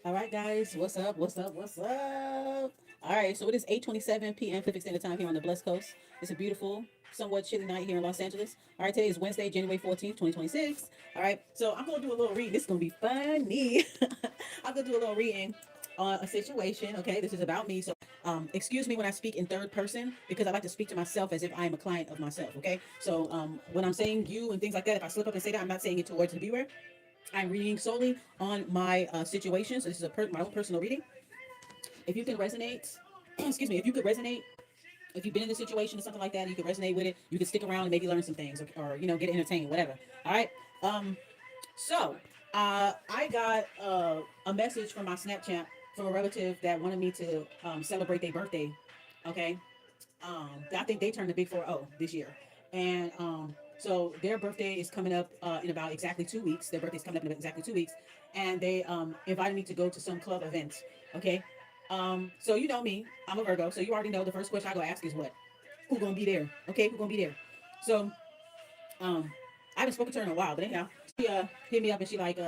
All right, guys, what's up? What's up? What's up? All right, so it is 8:27 p.m. Pacific Standard Time here on the Blessed Coast. It's a beautiful, somewhat chilly night here in Los Angeles. All right, today is Wednesday, January 14th, 2026. All right, so I'm going to do a little reading. This is going to be funny. I'm going to do a little reading on a situation. Okay, this is about me. So, excuse me when I speak in third person because I like to speak to myself as if I am a client of myself. Okay, so when I'm saying you and things like that, if I slip up and say that, I'm not saying it towards the viewer. I'm reading solely on my situation. So this is my own personal reading. If you can resonate, excuse me, if you could resonate, if you've been in a situation or something like that, you could resonate with it. You could stick around and maybe learn some things, or get entertained, whatever. All right. So I got a message from my Snapchat from a relative that wanted me to celebrate their birthday. Okay. I think they turned the big 4-0 this year, and so their birthday is coming up in about exactly 2 weeks. Their birthday is coming up in exactly 2 weeks, and they invited me to go to some club events. Okay, so you know me, I'm a Virgo, so you already know the first question I go ask is what? Who gonna be there? Okay, who gonna be there? So um, I haven't spoken to her in a while, but anyhow, she hit me up and she like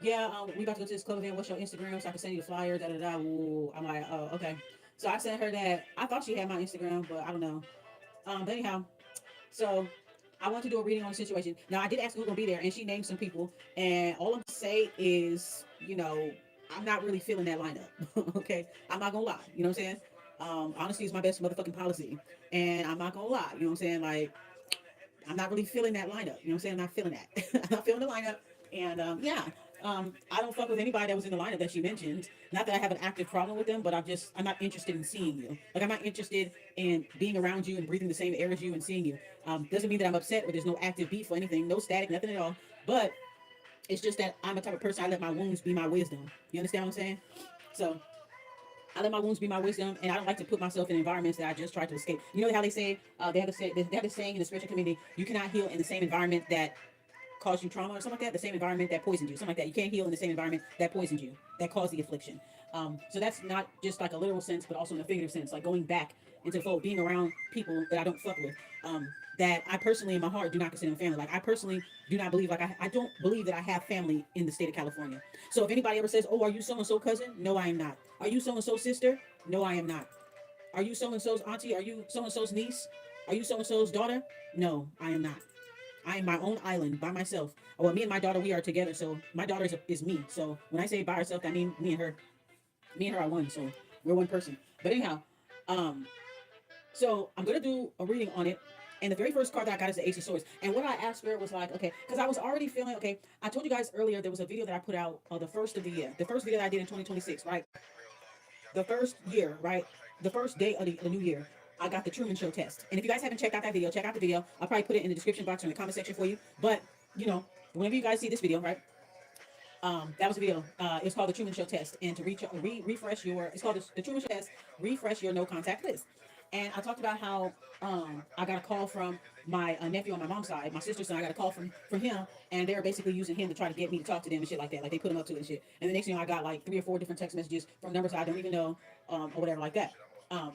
yeah, we about to go to this club event. What's your Instagram so I can send you the flyer? Da da da. Ooh. I'm like, oh, okay. So I sent her that. I thought she had my Instagram, but I don't know. But anyhow, so I want to do a reading on the situation. Now I did ask who's gonna be there, and she named some people, and all I'm gonna say is, I'm not really feeling that lineup. Okay, I'm not gonna lie. You know what I'm saying? Honesty is my best motherfucking policy, and I'm not gonna lie. You know what I'm saying? Like, I'm not really feeling that lineup. You know what I'm saying? I'm not feeling that. I'm not feeling the lineup. And yeah, I don't fuck with anybody that was in the lineup that she mentioned. Not that I have an active problem with them, but I'm not interested in seeing you. Like, I'm not interested in being around you and breathing the same air as you and seeing you. Doesn't mean that I'm upset or there's no active beef or anything, no static, nothing at all. But it's just that I'm a type of person, I let my wounds be my wisdom. You understand what I'm saying? So I let my wounds be my wisdom, and I don't like to put myself in environments that I just try to escape. You know how they say they have this saying in the spiritual community: you cannot heal in the same environment that caused you trauma or something like that. The same environment that poisoned you, something like that. You can't heal in the same environment that poisoned you, that caused the affliction. So that's not just like a literal sense, but also in a figurative sense, like going back into the fold, being around people that I don't fuck with. That I personally, in my heart, do not consider family. Like, I personally do not believe, like, I don't believe that I have family in the state of California. So if anybody ever says, "Oh, are you so and so cousin?" No, I am not. Are you so and so sister? No, I am not. Are you so and so's auntie? Are you so and so's niece? Are you so and so's daughter? No, I am not. I am my own island by myself. Well, me and my daughter, we are together. So my daughter is me. So when I say by herself, I mean me and her. Me and her are one. So we're one person. But anyhow, um, so I'm gonna do a reading on it. And the very first card that I got is the Ace of Swords. And what I asked Spirit was like, okay, because I was already feeling okay. I told you guys earlier there was a video that I put out the first of the year, the first video that I did in 2026, right? The first year, right? The first day of the new year. I got the Truman Show test. And if you guys haven't checked out that video, check out the video. I'll probably put it in the description box or in the comment section for you. But you know, whenever you guys see this video, right? That was a video. It's called the Truman Show test, and to refresh your, it's called the Truman Show test. Refresh your no contact list. And I talked about how I got a call from my nephew on my mom's side, my sister's son. I got a call from him, and they were basically using him to try to get me to talk to them and shit like that. Like, they put him up to it and shit. And the next thing you know, I got like 3 or 4 different text messages from numbers I don't even know, or whatever like that.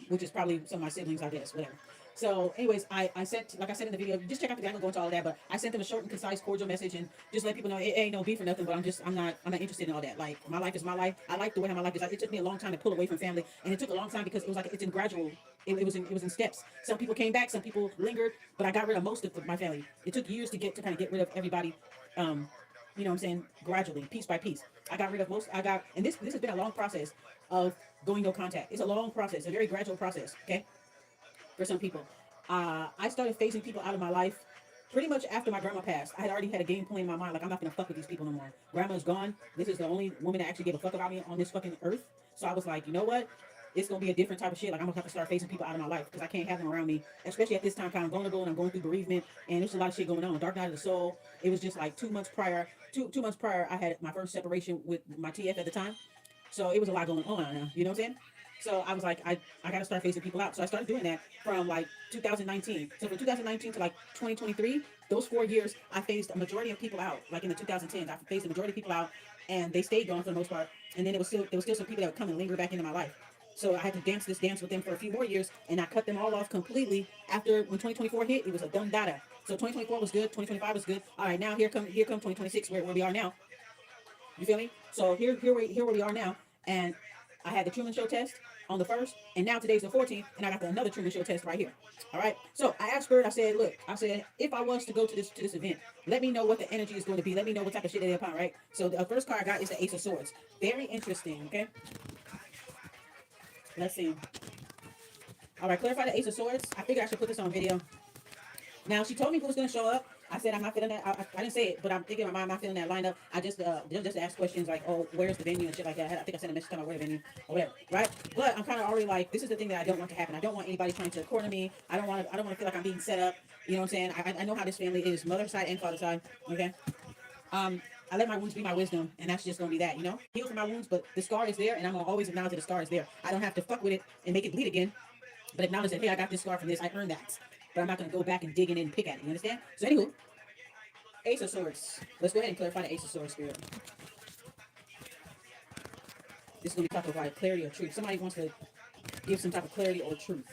Which is probably some of my siblings, I guess, whatever. So, anyways, I sent, like I said in the video, just check out the video. I'm gonna go into all of that, but I sent them a short and concise, cordial message, and just let people know it ain't no beef or nothing. But I'm not interested in all that. Like, my life is my life. I like the way how my life is. It took me a long time to pull away from family, and it took a long time because it was like it's in gradual. It was in steps. Some people came back, some people lingered, but I got rid of most of my family. It took years to kind of get rid of everybody. Um, you know what I'm saying? Gradually, piece by piece. I got rid of most. And this has been a long process of going no contact. It's a long process, a very gradual process. Okay, for some people. I started phasing people out of my life pretty much after my grandma passed. I had already had a game plan in my mind, like, I'm not gonna fuck with these people no more. Grandma's gone. This is the only woman that actually gave a fuck about me on this fucking earth. So I was like, you know what? It's gonna be a different type of shit. Like, I'm gonna have to start phasing people out of my life because I can't have them around me, especially at this time, kind of vulnerable, and I'm going through bereavement, and there's a lot of shit going on. Dark night of the soul. It was just like 2 months prior. Two months prior, I had my first separation with my TF at the time. So it was a lot going on. You know what I'm saying? So I was like, I got to start phasing people out. So I started doing that from like 2019. So from 2019 to like 2023, those 4 years, I phased a majority of people out. Like in the 2010s, I phased a majority of people out, and they stayed gone for the most part. And then there was still some people that would come and linger back into my life. So I had to dance this dance with them for a few more years, and I cut them all off completely after when 2024 hit. It was a done data. So 2024 was good, 2025 was good. All right, now here come 2026, where we are now. You feel me? So here where we are now, and I had the Truman Show test on the first, and now today's the 14th, and I got another Truman Show test right here. All right. So I asked Spirit. I said, look, I said, if I was to go to this event, let me know what the energy is going to be. Let me know what type of shit they're upon. Right. So the first card I got is the Ace of Swords. Very interesting. Okay. Let's see. All right. Clarify the Ace of Swords. I figure I should put this on video. Now she told me who's gonna show up. I said I'm not feeling that. I didn't say it, but I'm thinking in my mind, I'm not feeling that lined up. I just ask questions like, oh, where's the venue and shit like that. I think I sent a message talking about where the venue or whatever, right? But I'm kind of already like, this is the thing that I don't want to happen. I don't want anybody trying to corner me. I don't want to feel like I'm being set up. You know what I'm saying? I know how this family is, mother side and father side. Okay. Um, I let my wounds be my wisdom, and that's just gonna be that, you know. Heal from my wounds, but the scar is there, and I'm gonna always acknowledge that the scar is there. I don't have to fuck with it and make it bleed again, but acknowledge that, hey, I got this scar from this. I earned that. But I'm not going to go back and dig in and pick at it. You understand? So, anywho, Ace of Swords. Let's go ahead and clarify the Ace of Swords, Spirit. This is going to be talking about clarity or truth. Somebody wants to give some type of clarity or truth.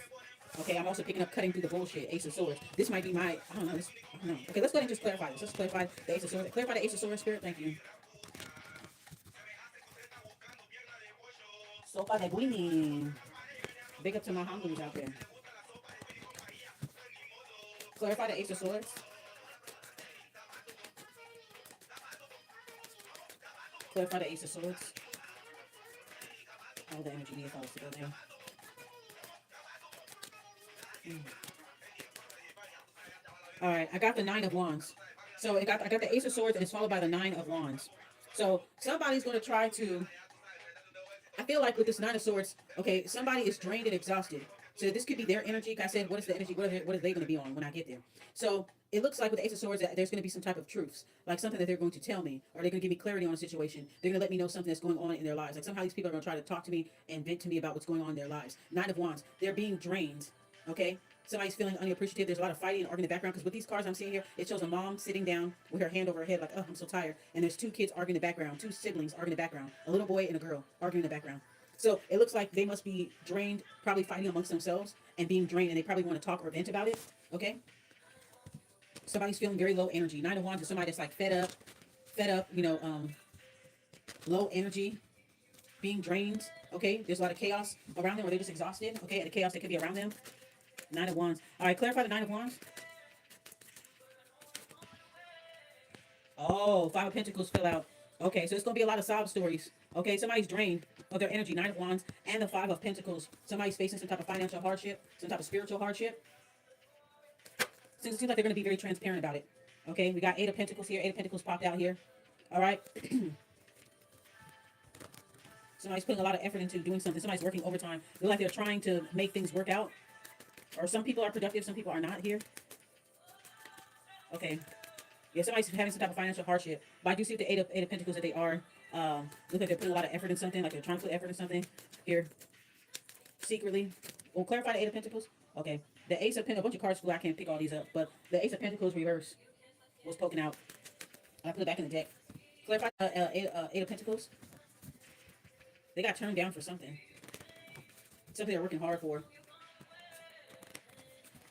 Okay, I'm also picking up cutting through the bullshit. Ace of Swords. This might be my, I don't know. I don't know. Okay, let's go ahead and just clarify this. Let's clarify the Ace of Swords. Clarify the Ace of Swords, Spirit. Thank you. Sopa de Buini. Big up to my Hongos out there. Clarify the Ace of Swords. Clarify the Ace of Swords. All the energy needed for us to go there. All right, I got the Nine of Wands. So I got the Ace of Swords, and it's followed by the Nine of Wands. So somebody's going to try to. I feel like with this Nine of Swords, okay, somebody is drained and exhausted. So this could be their energy. Like I said, what is the energy? What are they going to be on when I get there? So it looks like with the Ace of Swords that there's going to be some type of truths, like something that they're going to tell me, or they're going to give me clarity on a situation. They're going to let me know something that's going on in their lives. Like somehow these people are going to try to talk to me and vent to me about what's going on in their lives. Nine of Wands, they're being drained. Okay, somebody's feeling unappreciative. There's a lot of fighting and arguing in the background because with these cards I'm seeing here, it shows a mom sitting down with her hand over her head, like, oh, I'm so tired. And there's two kids arguing in the background, two siblings arguing in the background, a little boy and a girl arguing in the background. So it looks like they must be drained, probably fighting amongst themselves and being drained, and they probably want to talk or vent about it. Okay. Somebody's feeling very low energy. Nine of Wands is somebody that's like fed up, low energy, being drained. Okay. There's a lot of chaos around them, or they're just exhausted. Okay. And the chaos that could be around them. Nine of Wands. All right. Clarify the Nine of Wands. Oh, Five of Pentacles fell out. Okay, so it's gonna be a lot of sob stories. Okay, somebody's drained of their energy. Nine of Wands and the Five of Pentacles. Somebody's facing some type of financial hardship, some type of spiritual hardship. Since it seems like they're gonna be very transparent about it. Okay, we got Eight of Pentacles here. Eight of Pentacles popped out here. All right. Somebody's putting a lot of effort into doing something. Somebody's working overtime. They're like they're trying to make things work out. Or some people are productive, some people are not here. Okay. Yeah, somebody's having some type of financial hardship. But I do see the Eight of Pentacles that they are. Look like they're putting a lot of effort in something, like they're trying to put effort in something here. Secretly. We'll clarify the Eight of Pentacles. Okay. The Ace of Pentacles, a bunch of cards flew. I can't pick all these up. But the Ace of Pentacles reverse was poking out. I put it back in the deck. Clarify Eight of Pentacles. They got turned down for something. Something they're working hard for.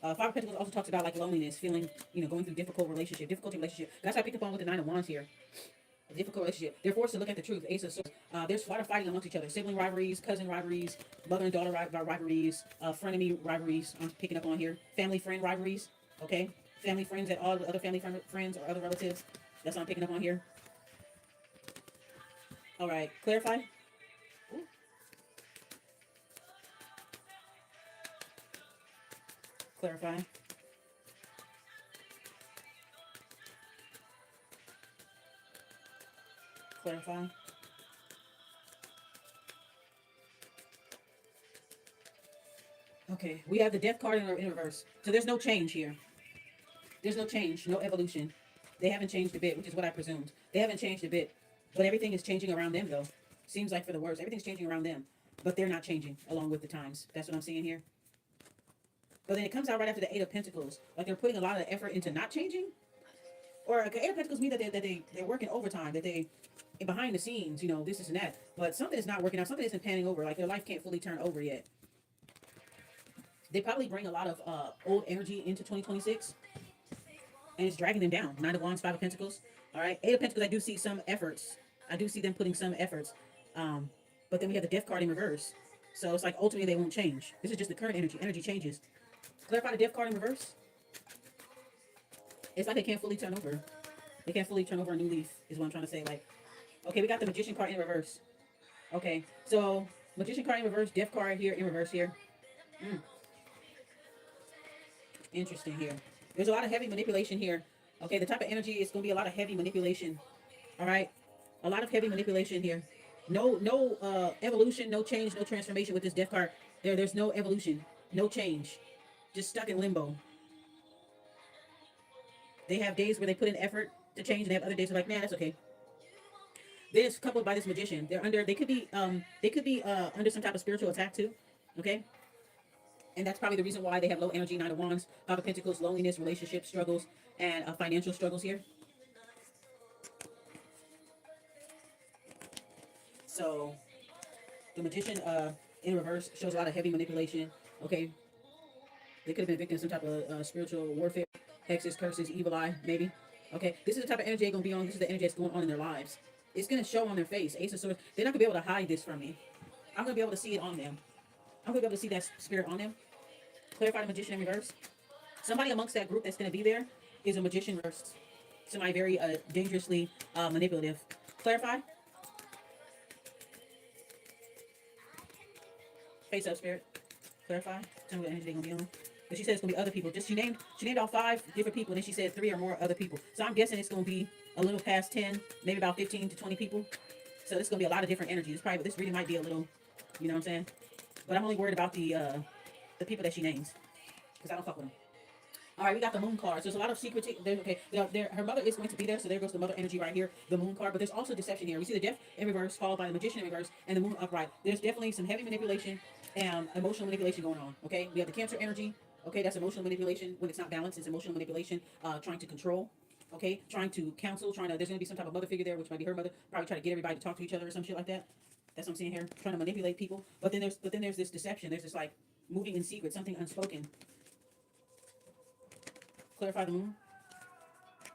Five of Pentacles also talks about like loneliness, feeling, going through difficulty relationship. That's how I picked up on with the Nine of Wands here. A difficult relationship. They're forced to look at the truth. Ace of Swords. There's a lot of fighting amongst each other. Sibling rivalries, cousin rivalries, mother and daughter rivalries, frenemy rivalries. I'm picking up on here. Family friend rivalries. Okay. Family friends and all the other family friends or other relatives. That's what I'm picking up on here. All right. Clarify. Ooh. Clarify. Clarify. Okay, we have the death card in reverse. So there's no change here. There's no change, no evolution. They haven't changed a bit, which is what I presumed. They haven't changed a bit. But everything is changing around them, though. Seems like for the worse. Everything's changing around them. But they're not changing along with the times. That's what I'm seeing here. But then it comes out right after the Eight of Pentacles. Like they're putting a lot of effort into not changing. Or Eight of Pentacles mean that they're working overtime, that they behind the scenes, this and that. But something is not working out. Something isn't panning over. Like their life can't fully turn over yet. They probably bring a lot of old energy into 2026, and it's dragging them down. Nine of Wands, Five of Pentacles. All right, Eight of Pentacles. I do see some efforts. I do see them putting some efforts. Um, but then we have the death card in reverse. So it's like ultimately they won't change. This is just the current energy. Energy changes. Clarify the death card in reverse. It's like they can't fully turn over. They can't fully turn over a new leaf, is what I'm trying to say. Like, okay, we got the magician card in reverse. Okay, so magician card in reverse, death card here in reverse here. Mm, interesting here. There's a lot of heavy manipulation here. Okay, the type of energy is going to be a lot of heavy manipulation. All right, a lot of heavy manipulation here. No evolution, no change, no transformation with this death card. There's no evolution, no change, just stuck in limbo. They have days where they put in effort to change, and they have other days where like, man, that's okay. This coupled by this magician, they're under. They could be under some type of spiritual attack too. Okay, and that's probably the reason why they have low energy. Nine of Wands, Five of Pentacles, loneliness, relationship struggles, and financial struggles here. So the magician in reverse shows a lot of heavy manipulation. Okay, they could have been victims of some type of spiritual warfare, hexes, curses, evil eye, maybe. Okay, this is the type of energy they're gonna be on. This is the energy that's going on in their lives. It's gonna show on their face. Ace of Swords. They're not gonna be able to hide this from me. I'm gonna be able to see it on them. I'm gonna be able to see that spirit on them. Clarify the magician in reverse. Somebody amongst that group that's gonna be there is a magician reversed. Somebody very dangerously manipulative. Clarify. Face up, spirit. Clarify. Tell me what energy they're gonna be on. But she said it's gonna be other people. Just she named out 5 different people, and then she said 3 or more other people. So I'm guessing it's gonna be a little past 10, maybe about 15 to 20 people. So this is gonna be a lot of different energies. Probably this reading might be a little, you know what I'm saying? But I'm only worried about the people that she names, because I don't fuck with them. All right, we got the moon card. So there's a lot of secret. Okay, her mother is going to be there, so there goes the mother energy right here, the moon card. But there's also deception here. We see the death in reverse, followed by the magician in reverse, and the moon upright. There's definitely some heavy manipulation and emotional manipulation going on. Okay, we have the Cancer energy. Okay, that's emotional manipulation when it's not balanced. It's emotional manipulation, trying to control. Okay, trying to counsel, trying to. There's going to be some type of mother figure there, which might be her mother. Probably try to get everybody to talk to each other or some shit like that. That's what I'm seeing here. Trying to manipulate people. But then there's this deception. There's this like moving in secret, something unspoken. Clarify the moon.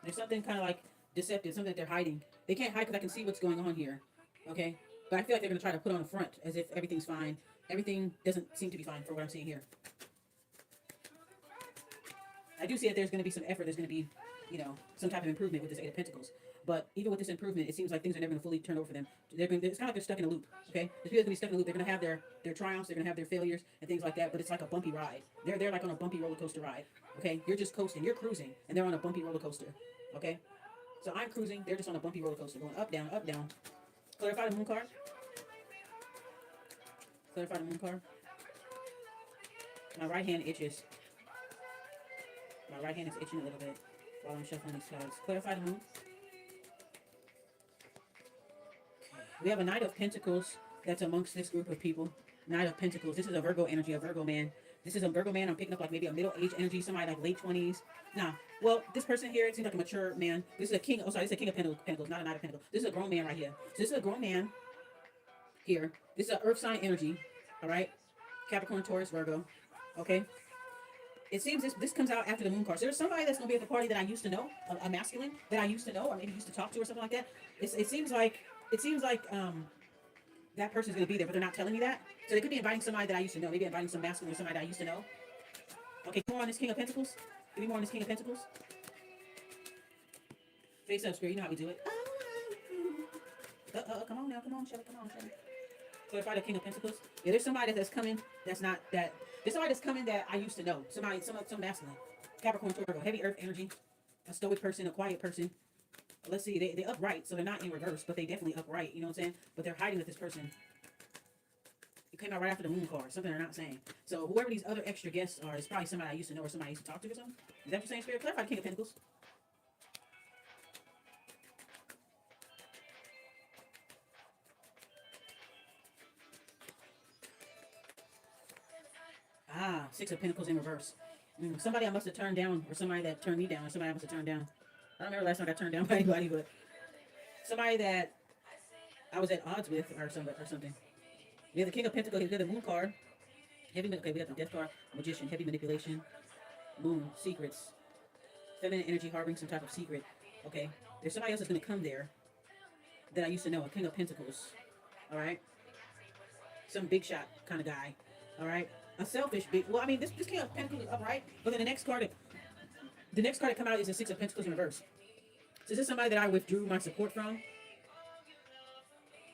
There's something kind of like deceptive, something that they're hiding. They can't hide because I can see what's going on here. Okay? But I feel like they're going to try to put on a front as if everything's fine. Everything doesn't seem to be fine for what I'm seeing here. I do see that there's going to be some effort. There's going to be, some type of improvement with this Eight of Pentacles. But even with this improvement, it seems like things are never going to fully turn over for them. It's kind of like they're stuck in a loop. Okay? The people are going to be stuck in a loop. They're going to have their triumphs. They're going to have their failures and things like that. But it's like a bumpy ride. They're like on a bumpy roller coaster ride. Okay? You're just coasting. You're cruising. And they're on a bumpy roller coaster. Okay? So I'm cruising. They're just on a bumpy roller coaster going up, down, up, down. Clarify the moon card. Clarify the moon card. My right hand itches. My right hand is itching a little bit while I'm shuffling these cards. Clarify the moon. We have a Knight of Pentacles that's amongst this group of people. Knight of Pentacles. This is a Virgo energy, a Virgo man. This is a Virgo man. I'm picking up like maybe a middle-aged energy, somebody like late 20s. Nah. Well, this person here, it seems like a mature man. This is a king. Oh, sorry. This is a king of pentacles, not a Knight of Pentacles. This is a grown man right here. So this is a grown man here. This is an earth sign energy. All right. Capricorn, Taurus, Virgo. Okay. It seems this comes out after the moon card. So there's somebody that's going to be at the party that I used to know, a masculine that I used to know, or maybe used to talk to, or something like that. It seems like that person's going to be there, but they're not telling me that. So they could be inviting somebody that I used to know, maybe inviting some masculine or somebody that I used to know. Okay, more on this King of Pentacles. Give me more on this King of Pentacles. Face up, spirit. You know how we do it. Come on now, come on, Shelly, come on, Shelly. Clarify the King of Pentacles. Yeah, there's somebody that's coming. That's not that. There's somebody that's coming that I used to know. Some masculine. Capricorn, Virgo, heavy Earth energy. A stoic person, a quiet person. Let's see, they upright, so they're not in reverse, but they definitely upright. You know what I'm saying? But they're hiding with this person. It came out right after the moon card. Something they're not saying. So whoever these other extra guests are, is probably somebody I used to know or somebody I used to talk to or something. Is that what you're saying, Spirit? Clarify the King of Pentacles. Ah, Six of Pentacles in reverse. Somebody I must have turned down, or somebody that turned me down, or somebody I must have turned down. I don't remember last time I got turned down by anybody, but somebody that I was at odds with, or something. We have the King of Pentacles. We have the Moon card. Okay, we got the Death card. Magician. Heavy manipulation. Moon. Secrets. Feminine energy harboring some type of secret. Okay. There's somebody else that's going to come there. that I used to know, a King of Pentacles. All right, some big shot kind of guy. All right, a selfish big. Well, I mean, this King of Pentacles is upright, but then the next card that come out is the Six of Pentacles in reverse. So this is somebody that I withdrew my support from.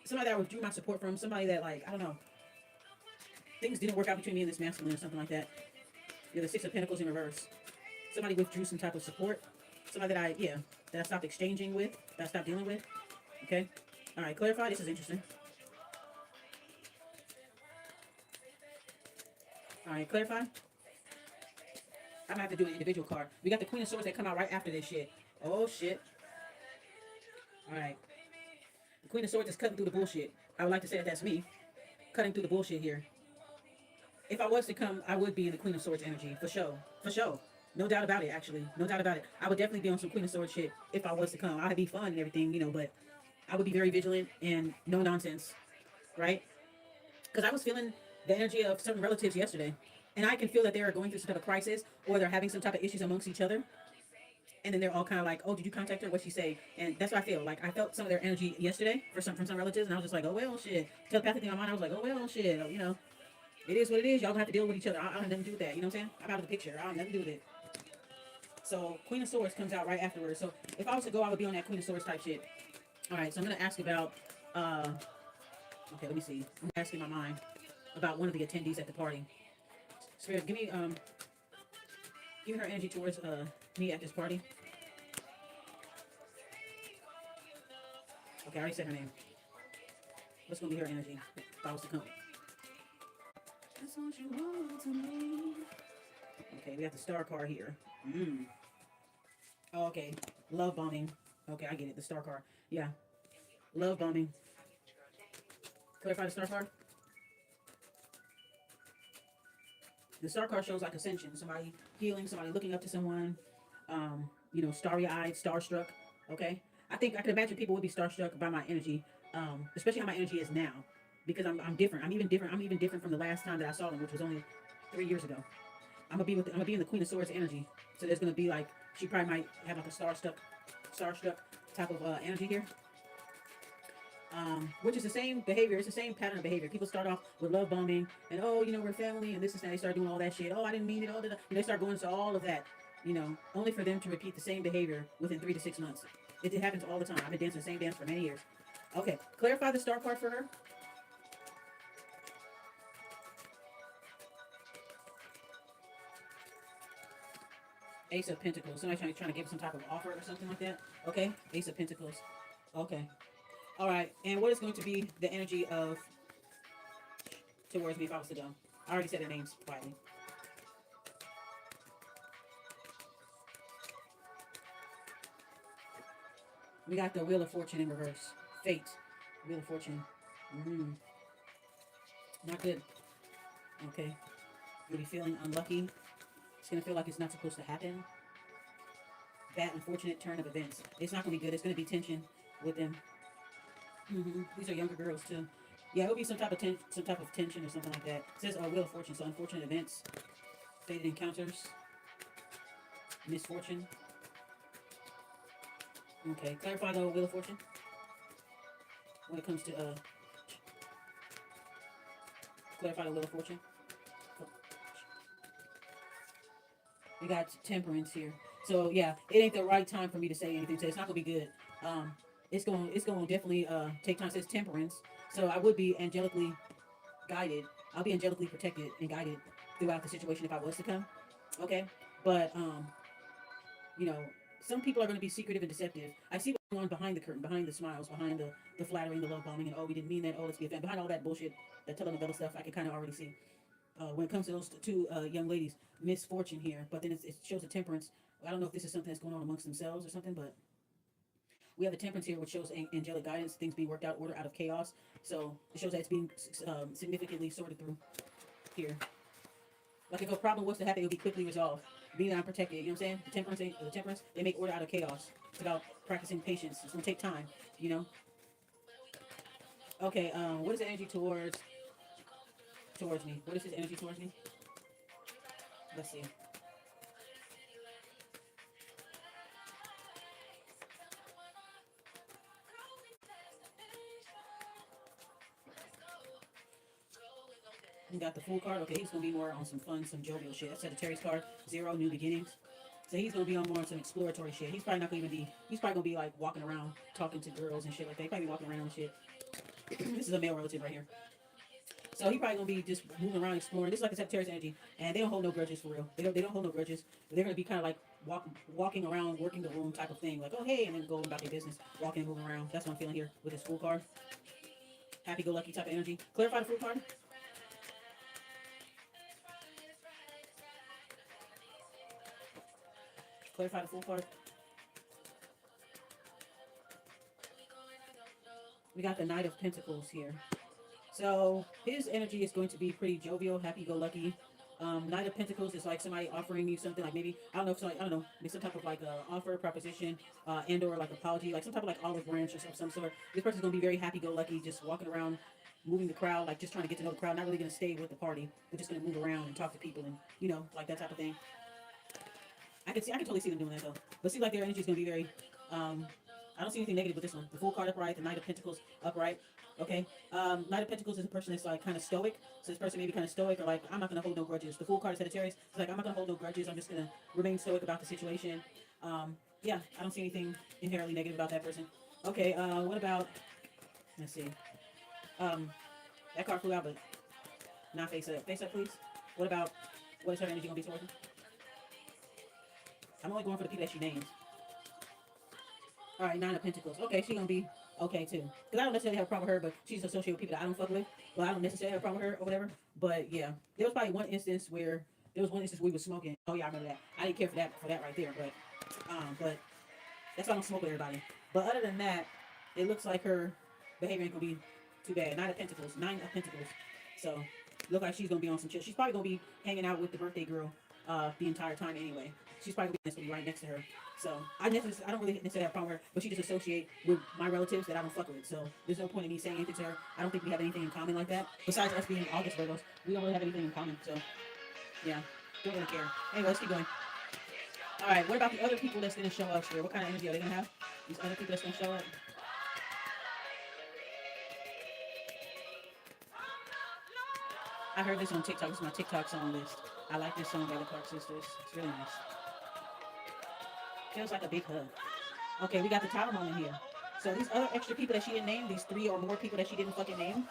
Somebody that I withdrew my support from. Somebody that, like, I don't know, things didn't work out between me and this masculine or something like that. Yeah, the Six of Pentacles in reverse. Somebody withdrew some type of support. Somebody that I stopped exchanging with, that I stopped dealing with. Okay. All right, clarify. This is interesting. All right, clarify. I'm gonna have to do an individual card. We got the Queen of Swords that come out right after this shit. Oh shit. All right. The Queen of Swords is cutting through the bullshit. I would like to say that that's me cutting through the bullshit here. If I was to come, I would be in the Queen of Swords energy for sure. For sure. No doubt about it. Actually, no doubt about it. I would definitely be on some Queen of Swords shit if I was to come. I'd be fun and everything, but I would be very vigilant and no nonsense, right? Because I was feeling the energy of certain relatives yesterday, and I can feel that they are going through some type of crisis or they're having some type of issues amongst each other. And then they're all kind of like, "Oh, did you contact her? What'd she say?" And that's what I feel. Like I felt some of their energy yesterday from some relatives, and I was just like, "Oh well, shit." Telepathically in my mind, I was like, "Oh well, shit." It is what it is. Y'all gonna have to deal with each other. I don't have nothing to do with that. You know what I'm saying? I'm out of the picture. I don't have nothing to do with it. So Queen of Swords comes out right afterwards. So if I was to go, I would be on that Queen of Swords type shit. All right. So I'm gonna ask about. Okay, let me see. I'm asking my mind about one of the attendees at the party. Spirit, give me her energy towards me at this party. Okay, I already said her name. What's gonna be her energy if I was to come? That's what you want to me. Okay, we got the star card here. Oh, okay, love bombing. Okay, I get it. The star card. Yeah, love bombing. Clarify the star card. The star card shows like ascension. Somebody healing. Somebody looking up to someone. Starry-eyed, starstruck. Okay, I think I can imagine people would be starstruck by my energy, especially how my energy is now, because I'm different. I'm even different. I'm even different from the last time that I saw them, which was only 3 years ago. I'm gonna be in the Queen of Swords energy. So there's gonna be like she probably might have like a starstruck type of energy here. Which is the same behavior. It's the same pattern of behavior. People start off with love bombing and we're family and this and that. They start doing all that shit. Oh, I didn't mean it. They start going into all of that. Only for them to repeat the same behavior within 3 to 6 months. It happens all the time. I've been dancing the same dance for many years. Okay, clarify the star card for her. Ace of Pentacles. Somebody trying to give some type of offer or something like that. Okay, Ace of Pentacles. Okay. All right. And what is going to be the energy of towards me if I was to go? I already said their names quietly. We got the Wheel of Fortune in reverse. Fate. Wheel of Fortune. Not good. Okay. You'll be feeling unlucky. It's going to feel like it's not supposed to happen. Bad, unfortunate turn of events. It's not going to be good. It's going to be tension with them. These are younger girls too. Yeah, it'll be some type of tension or something like that. It says Wheel of Fortune, so unfortunate events, fated encounters, misfortune. Okay, clarify the Wheel of Fortune when it comes to clarify the Wheel of Fortune. We got temperance here. So yeah, it ain't the right time for me to say anything. So it's not gonna be good. It's gonna definitely take time. It says temperance. So I would be angelically guided. I'll be angelically protected and guided throughout the situation if I was to come. Okay, but you know, some people are going to be secretive and deceptive. I see what's going on behind the curtain, behind the smiles, behind the flattering, the love bombing, and we didn't mean that. Oh, let's be a fan. Behind all that bullshit, that telenovela stuff, I can kind of already see. When it comes to those two young ladies, misfortune here, but then it shows a temperance. I don't know if this is something that's going on amongst themselves or something, but we have the temperance here, which shows angelic guidance, things being worked out, order out of chaos. So it shows that it's being significantly sorted through here. Like if a problem was to happen, it would be quickly resolved. Being that I'm protected, you know what I'm saying? The temperance, they make order out of chaos. It's about practicing patience. It's gonna take time, you know. Okay, what is the energy towards me? What is his energy towards me? Let's see. We got the Fool card. Okay, he's gonna be more on some fun, some jovial shit. That's Sagittarius card. 0, new beginnings. So he's gonna be on more on some exploratory shit. He's probably not gonna even be. He's probably gonna be like walking around talking to girls and shit like that. He's probably be walking around and shit. This is a male relative right here. So he probably gonna be just moving around exploring. This is like a Sagittarius energy, and they don't hold no grudges for real. They don't hold no grudges. They're gonna be kind of like walking around, working the room type of thing. Like, oh hey, and then going about their business, walking and moving around. That's what I'm feeling here with this Fool card. Happy go lucky type of energy. Clarify the Fool card. Clarify the Fool card. We got the Knight of Pentacles here. So his energy is going to be pretty jovial, happy-go-lucky. Knight of Pentacles is like somebody offering you something, like maybe I don't know if somebody, I don't know, maybe some type of like offer, proposition, and or like apology, like some type of like olive branch or some sort. This person's gonna be very happy-go-lucky, just walking around, moving the crowd, like just trying to get to know the crowd. Not really gonna stay with the party, but just gonna move around and talk to people and like that type of thing. I can totally see them doing that though. But see, like their energy is gonna be very. I don't see anything negative with this one. The Fool card upright, the Knight of Pentacles upright. Okay. Knight of Pentacles is a person that's like kind of stoic. So this person may be kind of stoic or like, I'm not gonna hold no grudges. The Fool card is Sagittarius. It's like, I'm not gonna hold no grudges. I'm just gonna remain stoic about the situation. Yeah, I don't see anything inherently negative about that person. Okay. What about? Let's see. That card flew out, but not face up. Face up, please. What about? What is her energy gonna be towards him? I'm only going for the people that she names. All right, Nine of Pentacles. Okay, she's gonna be okay too. Because I don't necessarily have a problem with her, but she's associated with people that I don't fuck with. Well, I don't necessarily have a problem with her or whatever. But yeah, there was probably one instance where we were smoking. Oh yeah, I remember that. I didn't care for that right there, but that's why I don't smoke with everybody. But other than that, it looks like her behavior ain't gonna be too bad. Nine of Pentacles. So look like she's gonna be on some chill. She's probably gonna be hanging out with the birthday girl the entire time anyway. She's probably gonna be right next to her. So I don't really necessarily have a problem with her, but she just associate with my relatives that I don't fuck with. So there's no point in me saying anything to her. I don't think we have anything in common like that. Besides us being August Virgos, we don't really have anything in common. So yeah, don't really care. Anyway, let's keep going. All right, what about the other people that's gonna show up here? What kind of energy are they gonna have? These other people that's gonna show up. I heard this on TikTok. This is my TikTok song list. I like this song by the Clark Sisters. It's really nice. Feels like a big hug. Okay, we got the Tower moment here. So these other extra people that she didn't name, these 3 or more people that she didn't fucking name,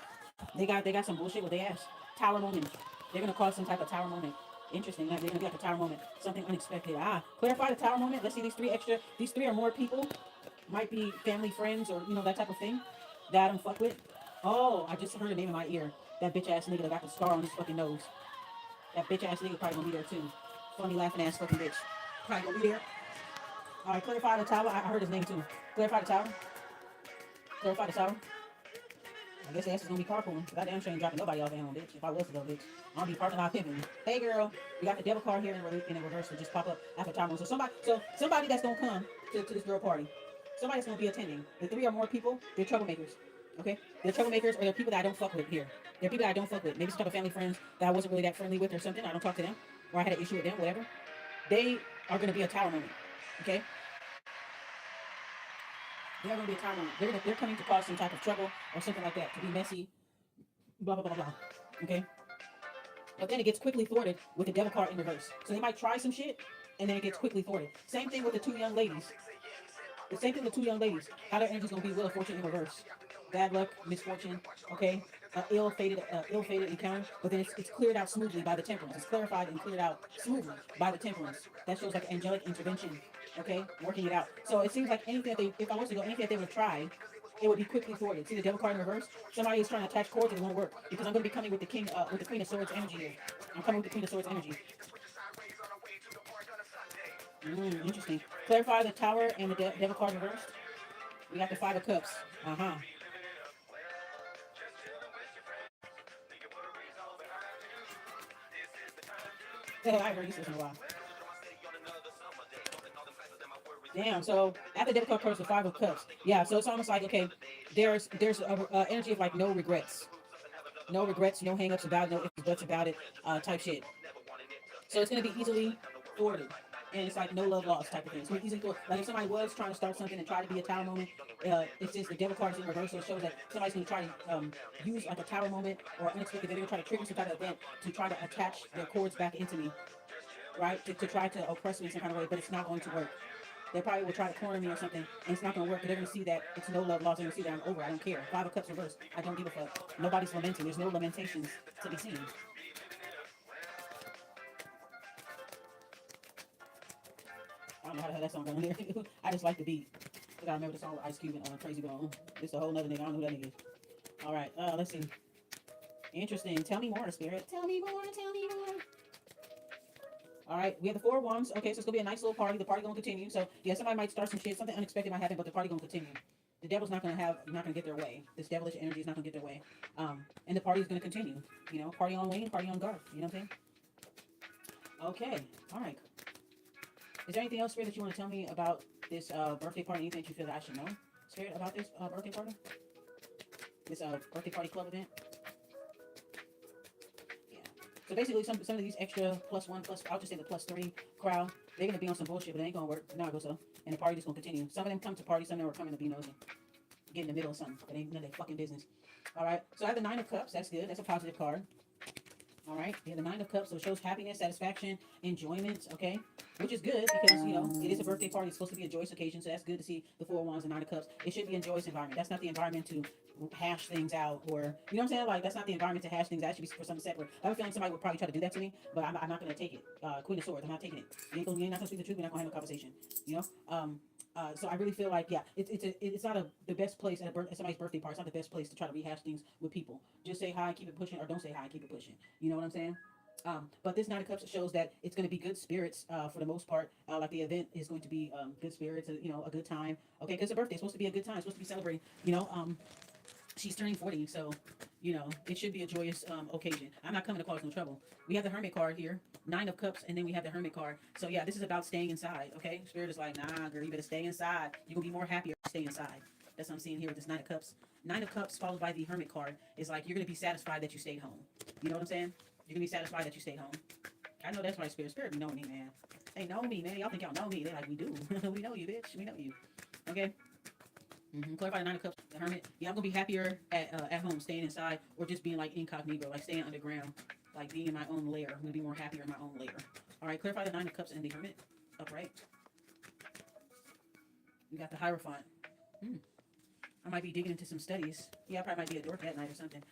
they got some bullshit with their ass. Tower moment. They're gonna cause some type of tower moment. Interesting. They're gonna be like a tower moment. Something unexpected. Clarify the tower moment. Let's see these 3 or more people might be family, friends, or that type of thing that I don't fuck with. Oh, I just heard a name in my ear. That bitch ass nigga that got the scar on his fucking nose. That bitch ass nigga probably gonna be there too. Funny laughing ass fucking bitch. Probably gonna be there. All right, clarify the tower. I heard his name too. Clarify the tower. Clarify the tower. I guess the ass is gonna be carpooling. Goddamn sure ain't dropping nobody off at home, bitch. If I was to go, bitch, I'll be parking out pimping. Hey, girl, we got the devil card here in reverse to just pop up after tower. So somebody that's gonna come to this girl party. Somebody that's gonna be attending. The 3 or more people, they're troublemakers. Okay, they're troublemakers, or they're people that I don't fuck with here. They're people that I don't fuck with. Maybe some type of family friends that I wasn't really that friendly with or something. I don't talk to them, or I had an issue with them, whatever. They are gonna be a tower moment. Okay. They're going to be a tower moment. They're coming to cause some type of trouble or something like that, to be messy, blah, blah, blah, blah. Okay? But then it gets quickly thwarted with the devil card in reverse. So they might try some shit, and then it gets quickly thwarted. Same thing with the 2 young ladies. The same thing with 2 young ladies. How their energy's going to be Wheel of Fortune in reverse. Bad luck, misfortune, okay? Ill-fated encounter, but then it's cleared out smoothly by the temperance. It's clarified and cleared out smoothly by the temperance. That shows like angelic intervention, okay? Working it out. So it seems like anything that if I was to go, anything that they would try, it would be quickly thwarted. See the devil card in reverse? Somebody is trying to attach cords, it won't work. Because I'm going to be coming with the with the Queen of Swords energy here. I'm coming with the Queen of Swords energy. Interesting. Clarify the Tower and the devil card reversed. We got the 5 of Cups. Yeah, I heard this in a while. Damn. So after devil card comes the 5 of Cups. Yeah. So it's almost like, okay, there's a energy of like no regrets, no hangups about it, no ifs buts about it, type shit. So it's gonna be easily thwarted. and it's like no love lost type of thing. So easily thought, like if somebody was trying to start something and try to be a tower moment, it's just the devil card is in reverse, so it shows that somebody's going to try to use like a tower moment or unexpected. They're going to try to trigger some type of event to try to attach their cords back into me, right? To try to oppress me in some kind of way, but it's not going to work. They probably will try to corner me or something, and it's not going to work. But they're going to see that it's no love lost. They're going to see that I'm over. I don't care. Five of Cups reversed. I don't give a fuck. Nobody's lamenting. There's no lamentations to be seen. I don't know how the hell that song got on there. I just like the beat. I gotta remember the song with Ice Cube and Crazy Bone. This is a whole nother nigga. I don't know who that nigga is. All right. Let's see. Interesting. Tell me more, Spirit. Tell me more. Tell me more. All right, we have the Four of Wands. Okay, so it's gonna be a nice little party. The party gonna continue. So yeah, somebody might start some shit. Something unexpected might happen, but the party gonna continue. The devil's not gonna get their way. This devilish energy is not gonna get their way. And the party is gonna continue. You know, party on Wayne, party on Garth. You know what I'm saying? Okay. All right. Is there anything else, Spirit, that you want to tell me about this birthday party? Anything that you feel that I should know, Spirit, about this birthday party? This birthday party club event? Yeah. So basically, some of these extra +1, I'll just say the +3 crowd, they're going to be on some bullshit, but it ain't going to work. Not go so. And the party just going to continue. Some of them come to party, some of them are coming to be nosy. Get in the middle of something. It ain't none of their fucking business. All right. So I have the Nine of Cups. That's good. That's a positive card. All right, we have the Nine of Cups, so it shows happiness, satisfaction, enjoyment, okay? Which is good because, you know, it is a birthday party. It's supposed to be a joyous occasion, so that's good to see the Four of Wands and Nine of Cups. It should be a joyous environment. That's not the environment to hash things out or, you know what I'm saying? Like, that's not the environment to hash things out. It should be for something separate. I have a feeling somebody would probably try to do that to me, but I'm not going to take it. Queen of Swords, I'm not taking it. You ain't not going to speak the truth, we're not going to have no conversation, you know? So I really feel like, yeah, it's not the best place at somebody's birthday party. It's not the best place to try to rehash things with people. Just say hi and keep it pushing, or don't say hi and keep it pushing. You know what I'm saying? But this Nine of Cups shows that it's going to be good spirits for the most part. Like the event is going to be good spirits, you know, a good time. Okay, because the birthday is supposed to be a good time. It's supposed to be celebrating. You know, she's turning 40, so, you know, it should be a joyous occasion. I'm not coming to cause no trouble. We have the Hermit card here, Nine of Cups, and then we have the Hermit card. So, yeah, this is about staying inside, okay? Spirit is like, nah, girl, you better stay inside. You're going to be more happier if you stay inside. That's what I'm seeing here with this Nine of Cups. Nine of Cups followed by the Hermit card is like, you're going to be satisfied that you stayed home. You know what I'm saying? You're going to be satisfied that you stayed home. I know that's my Spirit. Spirit be knowing me, man. They know me, man. Y'all think y'all know me. They're like, we do. We know you, bitch. We know you. Okay? Clarify the Nine of Cups, the Hermit. Yeah, I'm gonna be happier at home, staying inside, or just being like incognito, like staying underground, like being in my own lair. I'm gonna be more happier in my own lair. All right, clarify the Nine of Cups and the Hermit. Upright. We got the Hierophant. I might be digging into some studies. Yeah, I probably might be a dork that night or something.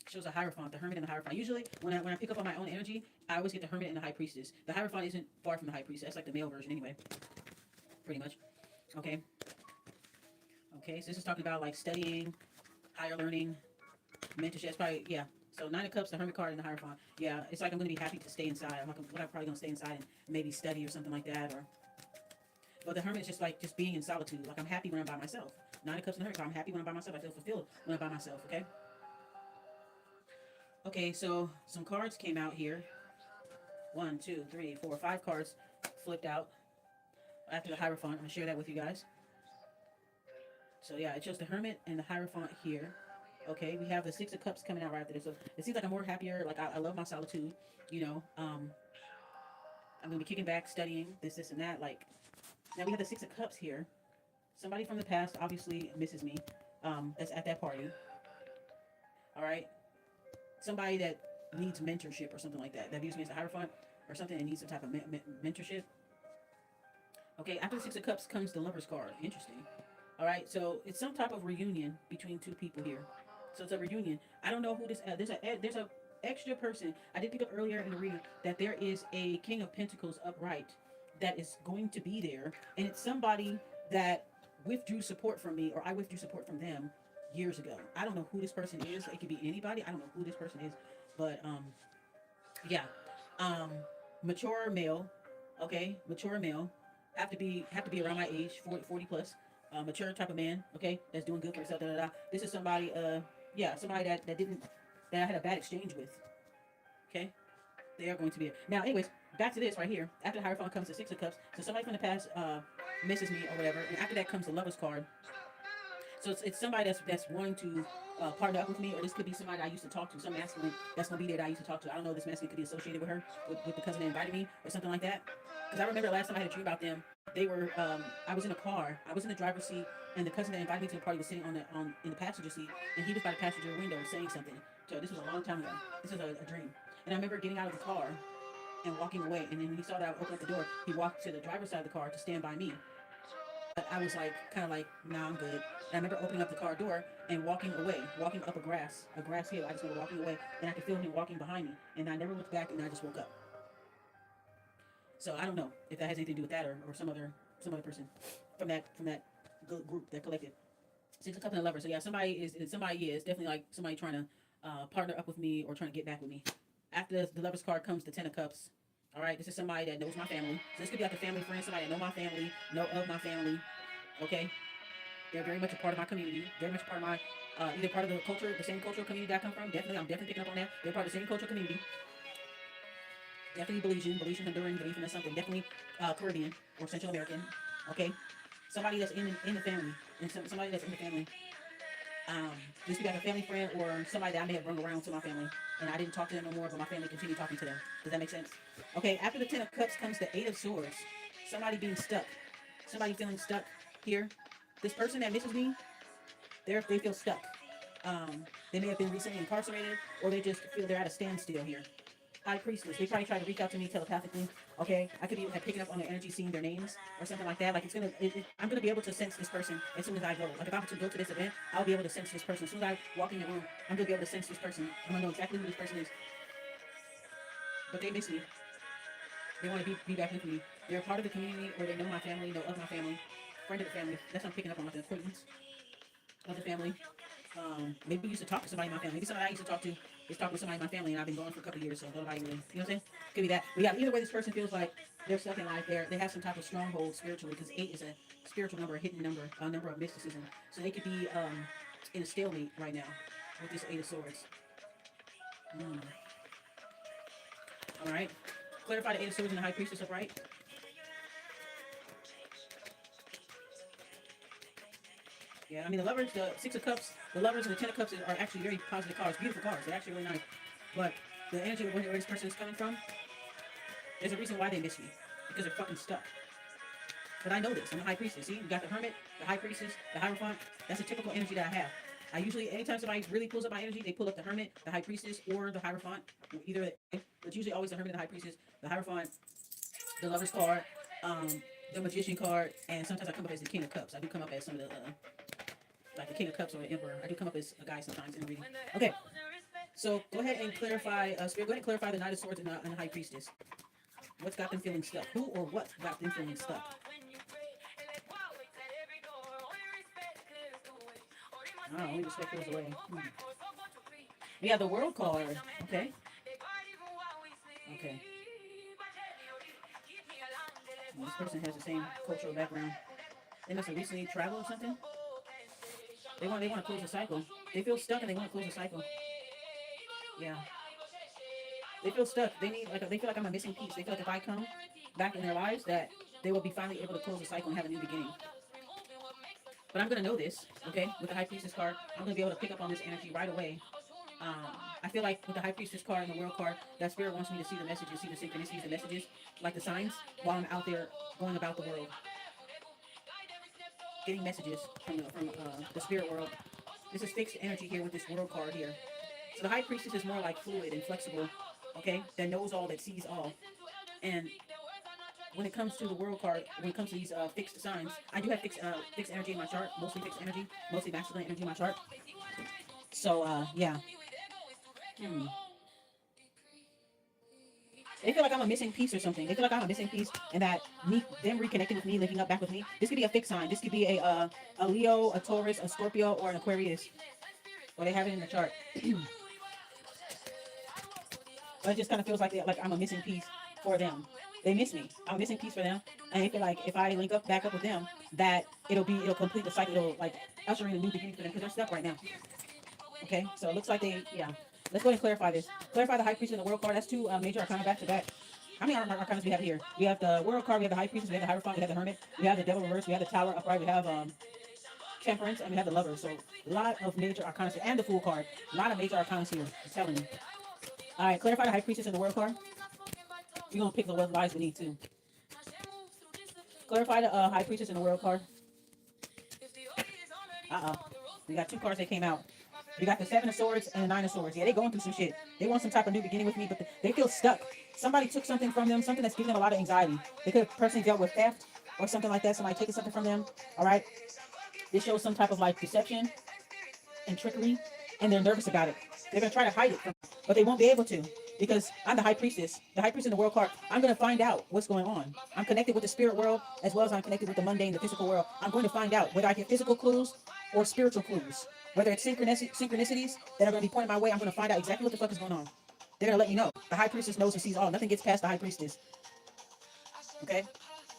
Shows a Hierophant, the Hermit and the Hierophant. Usually, when I pick up on my own energy, I always get the Hermit and the High Priestess. The Hierophant isn't far from the High Priestess. That's like the male version anyway. Pretty much. Okay. Okay, so this is talking about like studying, higher learning, mentorship. It's probably, yeah. So Nine of Cups, the Hermit card, and the Hierophant. Yeah, it's like I'm going to be happy to stay inside. I'm probably going to stay inside and maybe study or something like that. But the Hermit is just like just being in solitude. Like I'm happy when I'm by myself. Nine of Cups and the Hermit card. I'm happy when I'm by myself. I feel fulfilled when I'm by myself. Okay. Okay, so some cards came out here. 1, 2, 3, 4, 5 cards flipped out after the Hierophant. I'm going to share that with you guys. So yeah, it shows the Hermit and the Hierophant here. Okay, we have the Six of Cups coming out right after this. So it seems like I'm more happier. Like I love my solitude. You know, I'm gonna be kicking back, studying this, and that. Like now we have the Six of Cups here. Somebody from the past obviously misses me. That's at that party. All right, somebody that needs mentorship or something like that. That views me as a Hierophant or something and needs some type of mentorship. Okay, after the Six of Cups comes the Lover's card. Interesting. All right, so it's some type of reunion between two people here. So it's a reunion. I don't know who this. There's a extra person. I did pick up earlier in the reading that there is a King of Pentacles upright that is going to be there, and it's somebody that withdrew support from me, or I withdrew support from them years ago. I don't know who this person is. It could be anybody. I don't know who this person is, but yeah, mature male. Okay, mature male. Have to be around my age, 40 plus. Mature type of man, okay, that's doing good for himself. Da, da, da. This is somebody, yeah, somebody that I had a bad exchange with. Okay, they are going to be. Now, anyways, back to this right here. After the Hierophant comes the Six of Cups. So somebody from the past misses me or whatever, and after that comes the Lover's card. So it's somebody that's wanting to partner up with me, or this could be somebody I used to talk to, some masculine that's gonna be there that I used to talk to. I don't know if this masculine could be associated with her, with the cousin that invited me, or something like that. Because I remember last time I had a dream about them. They were I was in a car, I was in the driver's seat, and the cousin that invited me to the party was sitting on in the passenger seat, and he was by the passenger window saying something. So this was a long time ago. This is a dream, and I remember getting out of the car and walking away. And then when he saw that I would open up the door, he walked to the driver's side of the car to stand by me. But I was like, kind of like, nah, I'm good. And I remember opening up the car door and walking away, walking up a grass hill. I just remember walking away, and I could feel him walking behind me. And I never looked back, and I just woke up. So I don't know if that has anything to do with that, or some other person from that group, that collective. Six of Cups and a Lover. So yeah, somebody is definitely like somebody trying to partner up with me or trying to get back with me. After the Lover's card comes the Ten of Cups. All right, this is somebody that knows my family. So this could be like a family friend, somebody that know my family, know of my family. Okay, they're very much a part of my community, very much a part of my either part of the culture, the same cultural community that I come from. Definitely, I'm definitely picking up on that. They're part of the same cultural community. Definitely Belizean, Honduran, Belizean or something. Definitely Caribbean or Central American. Okay, somebody that's in the family, and somebody that's in the family. Um, this could be like a family friend or somebody that I may have run around to my family, and I didn't talk to them no more, but my family continued talking to them. Does that make sense? Okay, after the Ten of Cups comes the Eight of Swords. Somebody being stuck. Somebody feeling stuck here. This person that misses me, they feel stuck. They may have been recently incarcerated, or they just feel they're at a standstill here. High Priestess. They probably try to reach out to me telepathically. Okay, I could be picking up on their energy, seeing their names or something like that. Like I'm gonna be able to sense this person as soon as I go. Like if I'm to go to this event, I'll be able to sense this person as soon as I walk in the room. I'm gonna be able to sense this person. I'm gonna know exactly who this person is. But they miss me. They want to be back with me. They're a part of the community, or they know my family, know of my family, friend of the family. That's what I'm picking up on, like an acquaintance of the family. Maybe we used to talk to somebody in my family. Maybe somebody I used to talk to is talking to somebody in my family, and I've been gone for a couple of years, so nobody really, you know what I'm saying? Could be that. But yeah, either way, this person feels like they're stuck in life. They have some type of stronghold spiritually, because eight is a spiritual number, a hidden number, a number of mysticism. So they could be in a stalemate right now with this Eight of Swords. Mm. All right. Clarify the Eight of Swords and the High Priestess upright. Yeah, I mean the lovers, the Six of Cups, the lovers, and the Ten of Cups are actually very positive cards, beautiful cards. They're actually really nice. But the energy of where this person is coming from, there's a reason why they miss me, because they're fucking stuck. But I know this. I'm a High Priestess. See, you got the Hermit, the High Priestess, the Hierophant. That's a typical energy that I have. I usually, anytime somebody really pulls up my energy, they pull up the Hermit, the High Priestess, or the Hierophant. Either, but usually always the Hermit, the High Priestess, the Hierophant, the Lover's card, um, the Magician card, and sometimes I come up as the King of Cups. I do come up as some of the like the King of Cups or the Emperor. I do come up as a guy sometimes in the reading. Okay, so go ahead and clarify, Spirit, go ahead and clarify the Knight of Swords and the High Priestess. What's got them feeling stuck? Who or what got them feeling stuck? Oh, only respect goes away. We have the World card. Okay. Okay. Well, this person has the same cultural background. They must have recently traveled or something. They want to close the cycle. They feel stuck and they want to close the cycle. Yeah. They feel stuck. They feel like I'm a missing piece. They feel like if I come back in their lives, that they will be finally able to close the cycle and have a new beginning. But I'm gonna know this, okay? With the High Priestess card, I'm gonna be able to pick up on this energy right away. Um, I feel like with the High Priestess card and the World card, that Spirit wants me to see the messages, see the synchronicities, the messages, like the signs, while I'm out there going about the world, getting messages from the spirit world. This is fixed energy here with this World card here. So the High Priestess is more like fluid and flexible, okay? That knows all, that sees all. And when it comes to the World card, when it comes to these fixed signs, I do have fixed energy in my chart, mostly fixed energy, mostly masculine energy in my chart. So yeah. Hmm. They feel like I'm a missing piece or something. They feel like I'm a missing piece, and that them reconnecting with me, linking up back with me. This could be a fixed sign. This could be a Leo, a Taurus, a Scorpio, or an Aquarius. Or they have it in the chart. But it just kind of feels like I'm a missing piece for them. They miss me. I'm a missing piece for them, and they feel like if I link up back up with them, that it'll complete the cycle. It'll like usher in a new beginning for them because they're stuck right now. Okay, so it looks like yeah. Let's go ahead and clarify this. Clarify the High Priestess and the World card. That's two major arcana back to back. How many arcanas we have here? We have the World card, we have the High Priestess, we have the Hierophant, we have the Hermit, we have the Devil reverse, we have the Tower upright, we have Temperance, and we have the Lovers. So a lot of major arcana here. And the Fool card. A lot of major arcana here. I'm telling you. All right, clarify the High Priestess in the World card. We're going to pick the What Lies Beneath, too. Clarify the High Priestess in the World card. We got two cards that came out. We got the Seven of Swords and the Nine of Swords. Yeah, they going through some shit. They want some type of new beginning with me, but they feel stuck. Somebody took something from them, something that's giving them a lot of anxiety. They could have personally dealt with theft or something like that. Somebody taking something from them. All right. This shows some type of like deception and trickery, and they're nervous about it. They're gonna try to hide it, but they won't be able to because I'm the High Priestess. The High Priestess in the World card. I'm gonna find out what's going on. I'm connected with the spirit world as well as I'm connected with the mundane, the physical world. I'm going to find out whether I get physical clues or spiritual clues. Whether it's synchronicities that are going to be pointed my way, I'm going to find out exactly what the fuck is going on. They're going to let you know. The High Priestess knows and sees all. Nothing gets past the High Priestess. Okay?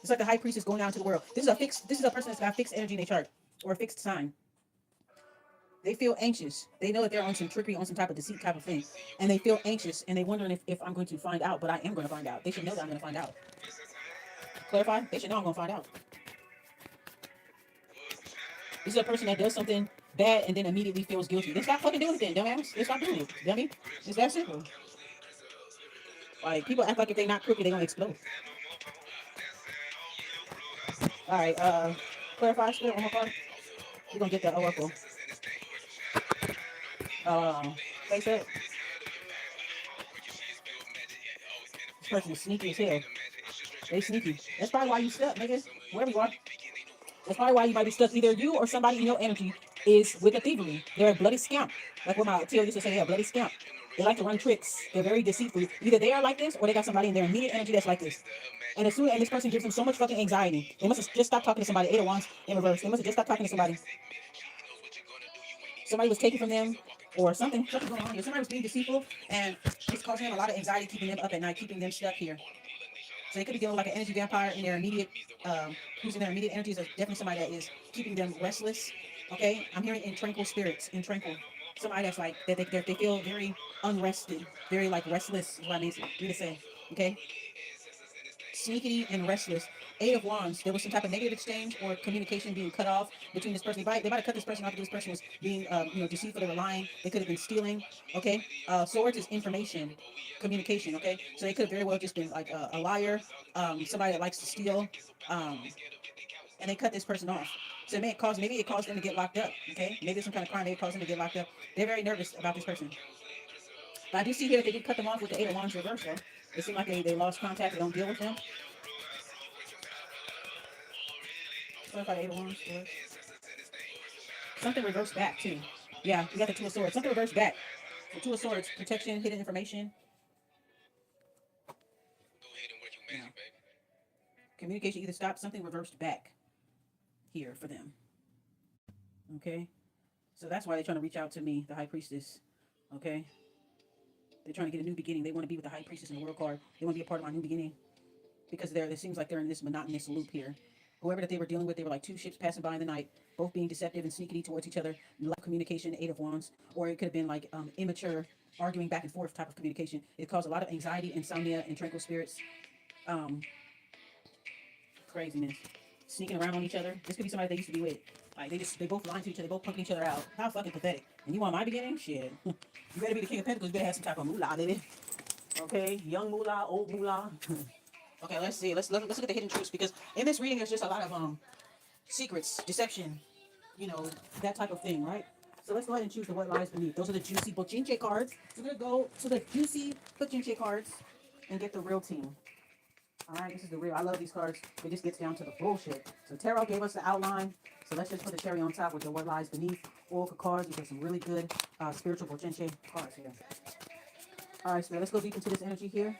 It's like the High Priestess going out into the world. This is a person that's got fixed energy in their chart or a fixed sign. They feel anxious. They know that they're on some trickery, on some type of deceit type of thing. And they feel anxious and they're wondering if I'm going to find out, but I am going to find out. They should know that I'm going to find out. Clarify? They should know I'm going to find out. This is a person that does something bad and then immediately feels guilty. They stop fucking doing it then, dumbass. They stop doing it, dummy. It's that simple. Like, people act like if they're not crooked, they're going to explode. All right, clarify, spirit, one more card. We're going to get the oracle. Face it. This person is sneaky as hell. They sneaky. That's probably why you stuck, nigga. Wherever you are. That's probably why you might be stuck. Either you or somebody in your energy is with a thievery. They're a bloody scamp. Like what my Tio used to say, they're a bloody scamp. They like to run tricks. They're very deceitful. Either they are like this or they got somebody in their immediate energy that's like this. And as soon as this person gives them so much fucking anxiety, they must have just stopped talking to somebody. 8 of Wands in reverse. They must have just stopped talking to somebody. Somebody was taken from them or something. Something's going on here. Somebody was being deceitful and it's causing them a lot of anxiety, keeping them up at night, keeping them stuck here. So they could be dealing with like an energy vampire in their immediate, who's in their immediate energies. Is definitely somebody that is keeping them restless. Okay, I'm hearing in tranquil spirits, in tranquil. Somebody that's like that they feel very unrested, very like restless. Is what I need to say. Okay, sneaky and restless. 8 of Wands. There was some type of negative exchange or communication being cut off between this person. They might have cut this person off because this person was being, deceitful. They were lying. They could have been stealing. Okay. Swords is information, communication. Okay. So they could have very well just been like a liar, somebody that likes to steal, and they cut this person off. So maybe it caused them to get locked up. Okay. Maybe it's some kind of crime. Maybe it caused them to get locked up. They're very nervous about this person. But I do see here that they did cut them off with the 8 of Wands reverse. Though it seemed like they lost contact. They don't deal with them. What if I 8 of Wands? Something reversed back too. Yeah, we got the 2 of Swords. Something reversed back. The 2 of Swords, protection, hidden information. Yeah. Communication either stopped, something reversed back here for them. Okay? So that's why they're trying to reach out to me, the High Priestess. Okay? They're trying to get a new beginning. They want to be with the High Priestess in the World card. They want to be a part of my new beginning. Because it seems like they're in this monotonous loop here. Whoever that they were dealing with, they were like two ships passing by in the night, both being deceptive and sneaky towards each other, lack communication, 8 of Wands, or it could have been like immature, arguing back and forth type of communication. It caused a lot of anxiety, insomnia, and tranquil spirits. Craziness. Sneaking around on each other. This could be somebody they used to be with. Like they both lying to each other, they both punking each other out. How fucking pathetic. And you want my beginning? Shit. You better be the King of Pentacles, you better have some type of moolah, baby. Okay, young moolah, old moolah. Okay, let's see. Let's look at the hidden truths, because in this reading there's just a lot of secrets, deception, that type of thing, right? So let's go ahead and choose the What Lies Beneath. Those are the juicy Bochinche cards. So we're gonna go to the juicy Bochinche cards and get the real team. All right, this is the real. I love these cards. It just gets down to the bullshit. So Tarot gave us the outline. So let's just put the cherry on top with the What Lies Beneath Oracle cards. You get some really good spiritual Bochinche cards here. All right, so let's go deep into this energy here.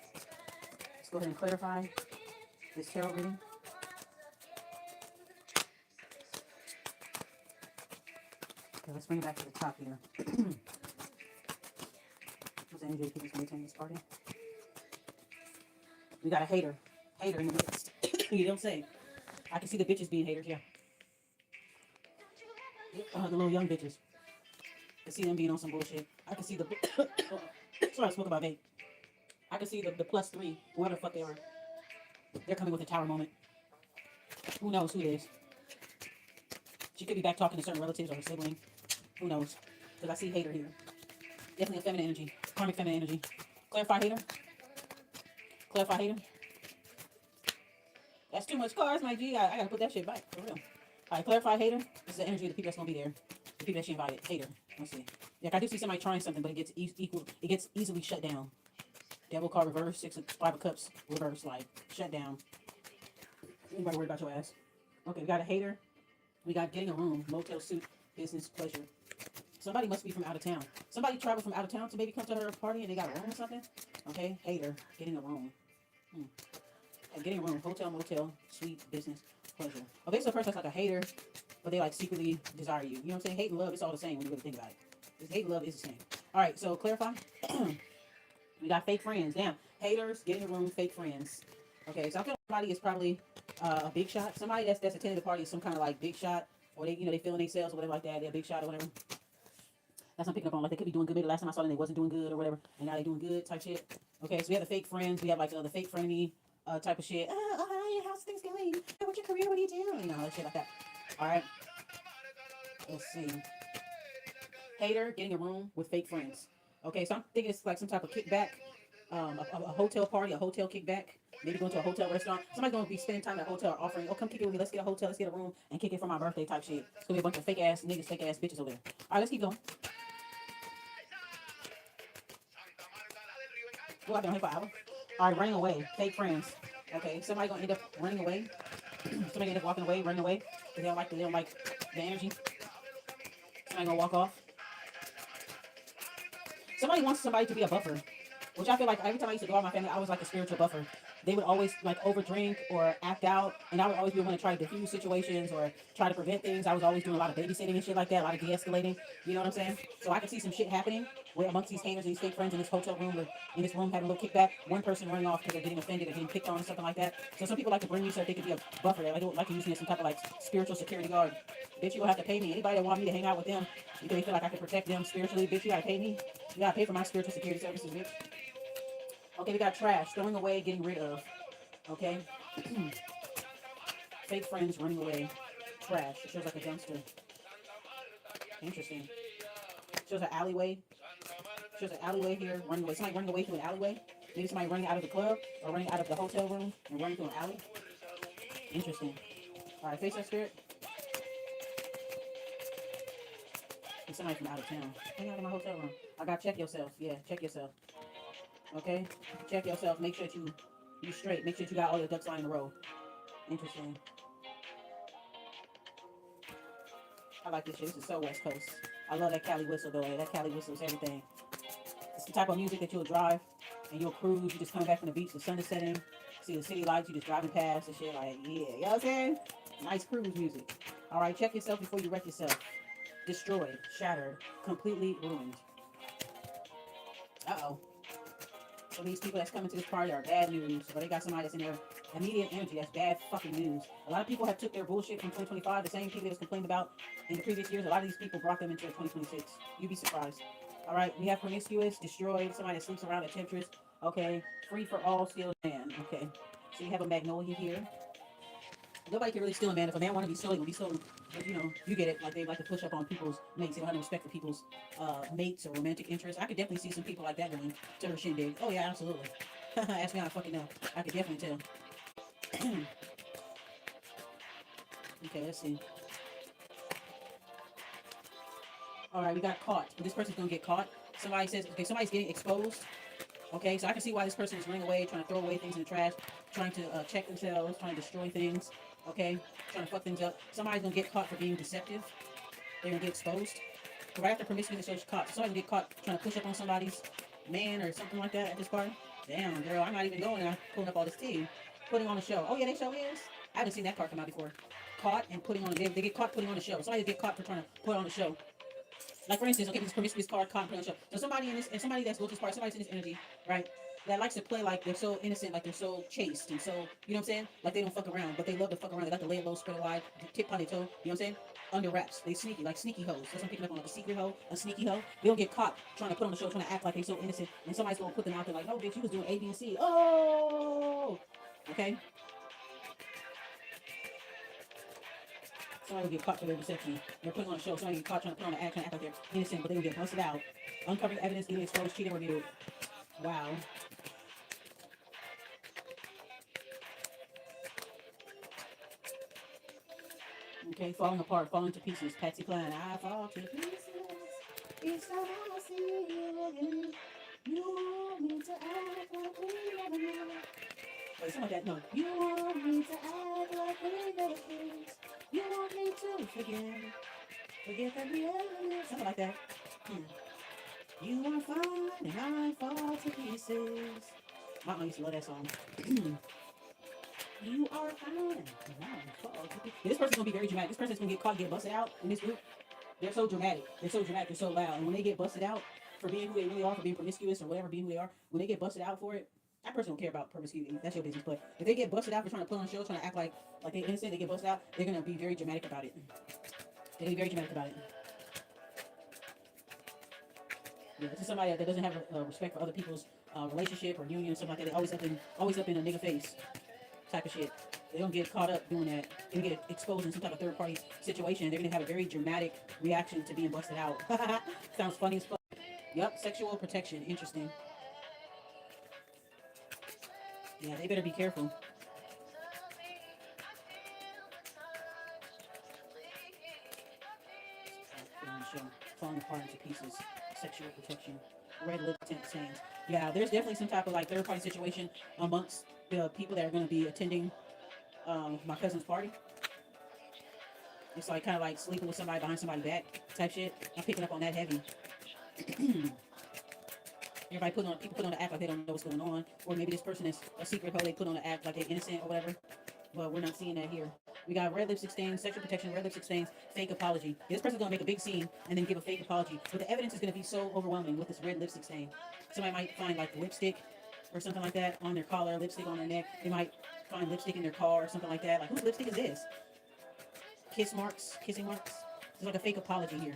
Let's go ahead and clarify this tarot reading. Okay, let's bring it back to the top here. What's the energy that keeps maintaining this party? We got a hater. Hater in the midst. You don't say. I can see the bitches being haters, yeah. The little young bitches. I can see them being on some bullshit. I can see the... Sorry, I spoke about vape. I can see the +3, whoever the fuck they are. They're coming with a tower moment. Who knows who it is? She could be back talking to certain relatives or her sibling. Who knows? Because I see hater here. Definitely a feminine energy. Karmic feminine energy. Clarify hater. Clarify hater. That's too much cards, my G. I gotta put that shit back, for real. Alright, clarify hater. This is the energy of the people that's gonna be there. The people that she invited. Hater. Let's see. Yeah, I do see somebody trying something, but it gets it gets easily shut down. Devil card reverse, five of cups reverse, like shut down. Anybody worried about your ass? Okay, we got a hater. We got getting a room, motel suit, business, pleasure. Somebody must be from out of town. Somebody traveled from out of town to maybe come to her party and they got a room or something. Okay, hater, getting a room. Getting a room, hotel, motel, suite, business, pleasure. Okay, so first that's like a hater, but they like secretly desire you. You know what I'm saying? Hate and love, it's all the same when you really think about it. This hate and love is the same. All right, so clarify. We got fake friends. Damn, haters, getting a room, fake friends. Okay, so I feel like somebody is probably a big shot. Somebody that's attending the party is some kind of like big shot, or they they feeling themselves or whatever like that. They're a big shot or whatever. That's what I'm picking up on. Like they could be doing good. Maybe last time I saw them, they wasn't doing good or whatever, and now they're doing good type shit. Okay, so we have the fake friends. We have like the fake frenemy type of shit. Hi, how's things going? What's your career? What are you doing? You know, shit like that. All right. Let's see. Hater getting a room with fake friends. Okay, so I'm thinking it's like some type of kickback, a hotel party, a hotel kickback. Maybe going to a hotel restaurant. Somebody's gonna be spending time at a hotel offering, oh, come kick it with me. Let's get a hotel. Let's get a room and kick it for my birthday type shit. It's gonna be a bunch of fake ass niggas, fake ass bitches over there. All right, let's keep going. What I've been on here for an hour. All right, running away, fake friends. Okay, somebody gonna end up running away. Somebody end up walking away, running away. They don't like the energy. Somebody gonna walk off. Somebody wants somebody to be a buffer, which I feel like every time I used to go out with my family, I was like a spiritual buffer. They would always like overdrink or act out, and I would always be one to try to diffuse situations or try to prevent things. I was always doing a lot of babysitting and shit like that, a lot of de-escalating. You know what I'm saying? So I could see some shit happening where amongst these haters and these fake friends in this hotel room or in this room having a little kickback, one person running off because they're getting offended or getting picked on or something like that. So some people like to bring me so they could be a buffer. They like to use me as some type of like spiritual security guard. Bitch, you don't have to pay me. Anybody that want me to hang out with them because they feel like I can protect them spiritually, bitch, you gotta pay me. You gotta pay for my spiritual security services, bitch. Okay, we got trash, throwing away, getting rid of. Okay. Fake friends running away. Trash. It shows like a dumpster. Interesting. It shows an alleyway. It shows an alleyway here. Running away. Somebody running away through an alleyway. Maybe somebody running out of the club or running out of the hotel room and running through an alley. Interesting. All right, face that spirit. It's somebody from out of town. Hang out in my hotel room. I gotta check yourself. Yeah, check yourself. Okay? Check yourself. Make sure that you straight. Make sure that you got all your ducks lined in a row. Interesting. I like this shit. This is so West Coast. I love that Cali whistle though. That Cali whistle is everything. It's the type of music that you'll drive and you'll cruise. You just come back from the beach, the sun is setting, see the city lights, you just driving past and shit like, yeah, you know what I'm saying? Nice cruise music. All right, check yourself before you wreck yourself. Destroyed, shattered, completely ruined. Uh-oh. So these people that's coming to this party are bad news. But they got somebody that's in their immediate energy. That's bad fucking news. A lot of people have took their bullshit from 2025. The same people that was complaining about in the previous years. A lot of these people brought them into 2026. You'd be surprised. All right, we have promiscuous, destroyed, somebody that sleeps around at temptress. Okay, free for all, steal a man. Okay, so you have a magnolia here. Nobody can really steal a man. If a man want to be stolen, he'll be stolen. But you know, you get it. Like they like to push up on people's mates. They don't have no respect for people's mates or romantic interests. I could definitely see some people like that going to her shindig. Oh yeah, absolutely. Ask me how I fucking know. I could definitely tell. Okay, let's see. All right, we got caught. This person's gonna get caught. Somebody says, okay, somebody's getting exposed. Okay, so I can see why this person is running away, trying to throw away things in the trash, trying to check themselves, trying to destroy things. Okay, trying to fuck things up. Somebody's gonna get caught for being deceptive. They're gonna get exposed. Right after promiscuous, it shows caught. So somebody can get caught trying to push up on somebody's man or something like that at this party. Damn, girl, I'm not even going there. Pulling up all this tea, putting on a show. Oh yeah, they show is. I haven't seen that card come out before. Caught and putting on. They get caught putting on a show. Somebody get caught for trying to put on a show. Like for instance, okay, this promiscuous card, caught and put on a show. So somebody in this, and somebody that's going to this party, somebody's in this energy, right? That likes to play like they're so innocent, like they're so chaste, and so, you know what I'm saying? Like they don't fuck around, but they love to fuck around. They like to lay low, spread a wide, tip on their toe, you know what I'm saying? Under wraps. They sneaky, like sneaky hoes. That's what I'm picking up on, like a secret hoe, a sneaky hoe. They don't get caught trying to put on the show, trying to act like they're so innocent, and somebody's gonna put them out there like, oh, bitch, you was doing A, B, and C. Oh! Okay? Somebody will get caught for their deception. They're putting on a show. Somebody get caught trying to put on an act, trying to act like they're innocent, but they're gonna get busted out. Uncovering evidence, getting exposed, cheating, revealed. Wow. Okay, falling apart, falling to pieces. Patsy Cline, I fall to pieces. Each time I see you again, you want me to act like we never knew. Wait, something like that. No. You want me to act like we never did. You want me to forget that we ever lived. Something like that. Hmm. You are fine and I fall to pieces. My aunt used to love that song. You are fine and I fall to pieces. Yeah, this person's gonna be very dramatic. This person's gonna get caught, get busted out in this group. They're so dramatic. They're so dramatic. They're so loud. And when they get busted out for being who they really are, for being promiscuous or whatever, being who they are, when they get busted out for it, that person don't care about promiscuity. That's your business. But if they get busted out for trying to put on a show, trying to act like they're innocent, they get busted out, they're gonna be very dramatic about it. They're gonna be very dramatic about it. Yeah, this is somebody that doesn't have a respect for other people's relationship or union or something like that. They're always up in a nigga face type of shit. They don't get caught up doing that. They get exposed in some type of third party situation. They're gonna have a very dramatic reaction to being busted out. Sounds funny as fuck. Yep, sexual protection. Interesting. Yeah, they better be careful. Falling apart into pieces. Sexual protection. Red lip tint stains. Yeah, there's definitely some type of like third party situation amongst the people that are going to be attending my cousin's party. It's like kind of like sleeping with somebody behind somebody's back type shit. I'm picking up on that heavy. Everybody people put on the act like they don't know what's going on, or maybe this person is a secret hoe. They put on the act like they're innocent or whatever. But we're not seeing that here. We got red lipstick stains, sexual protection, red lipstick stains, fake apology. Yeah, this person's gonna make a big scene and then give a fake apology. But the evidence is gonna be so overwhelming with this red lipstick stain. Somebody might find like lipstick or something like that on their collar, lipstick on their neck. They might find lipstick in their car or something like that. Like, whose lipstick is this? Kiss marks, kissing marks. There's like a fake apology here.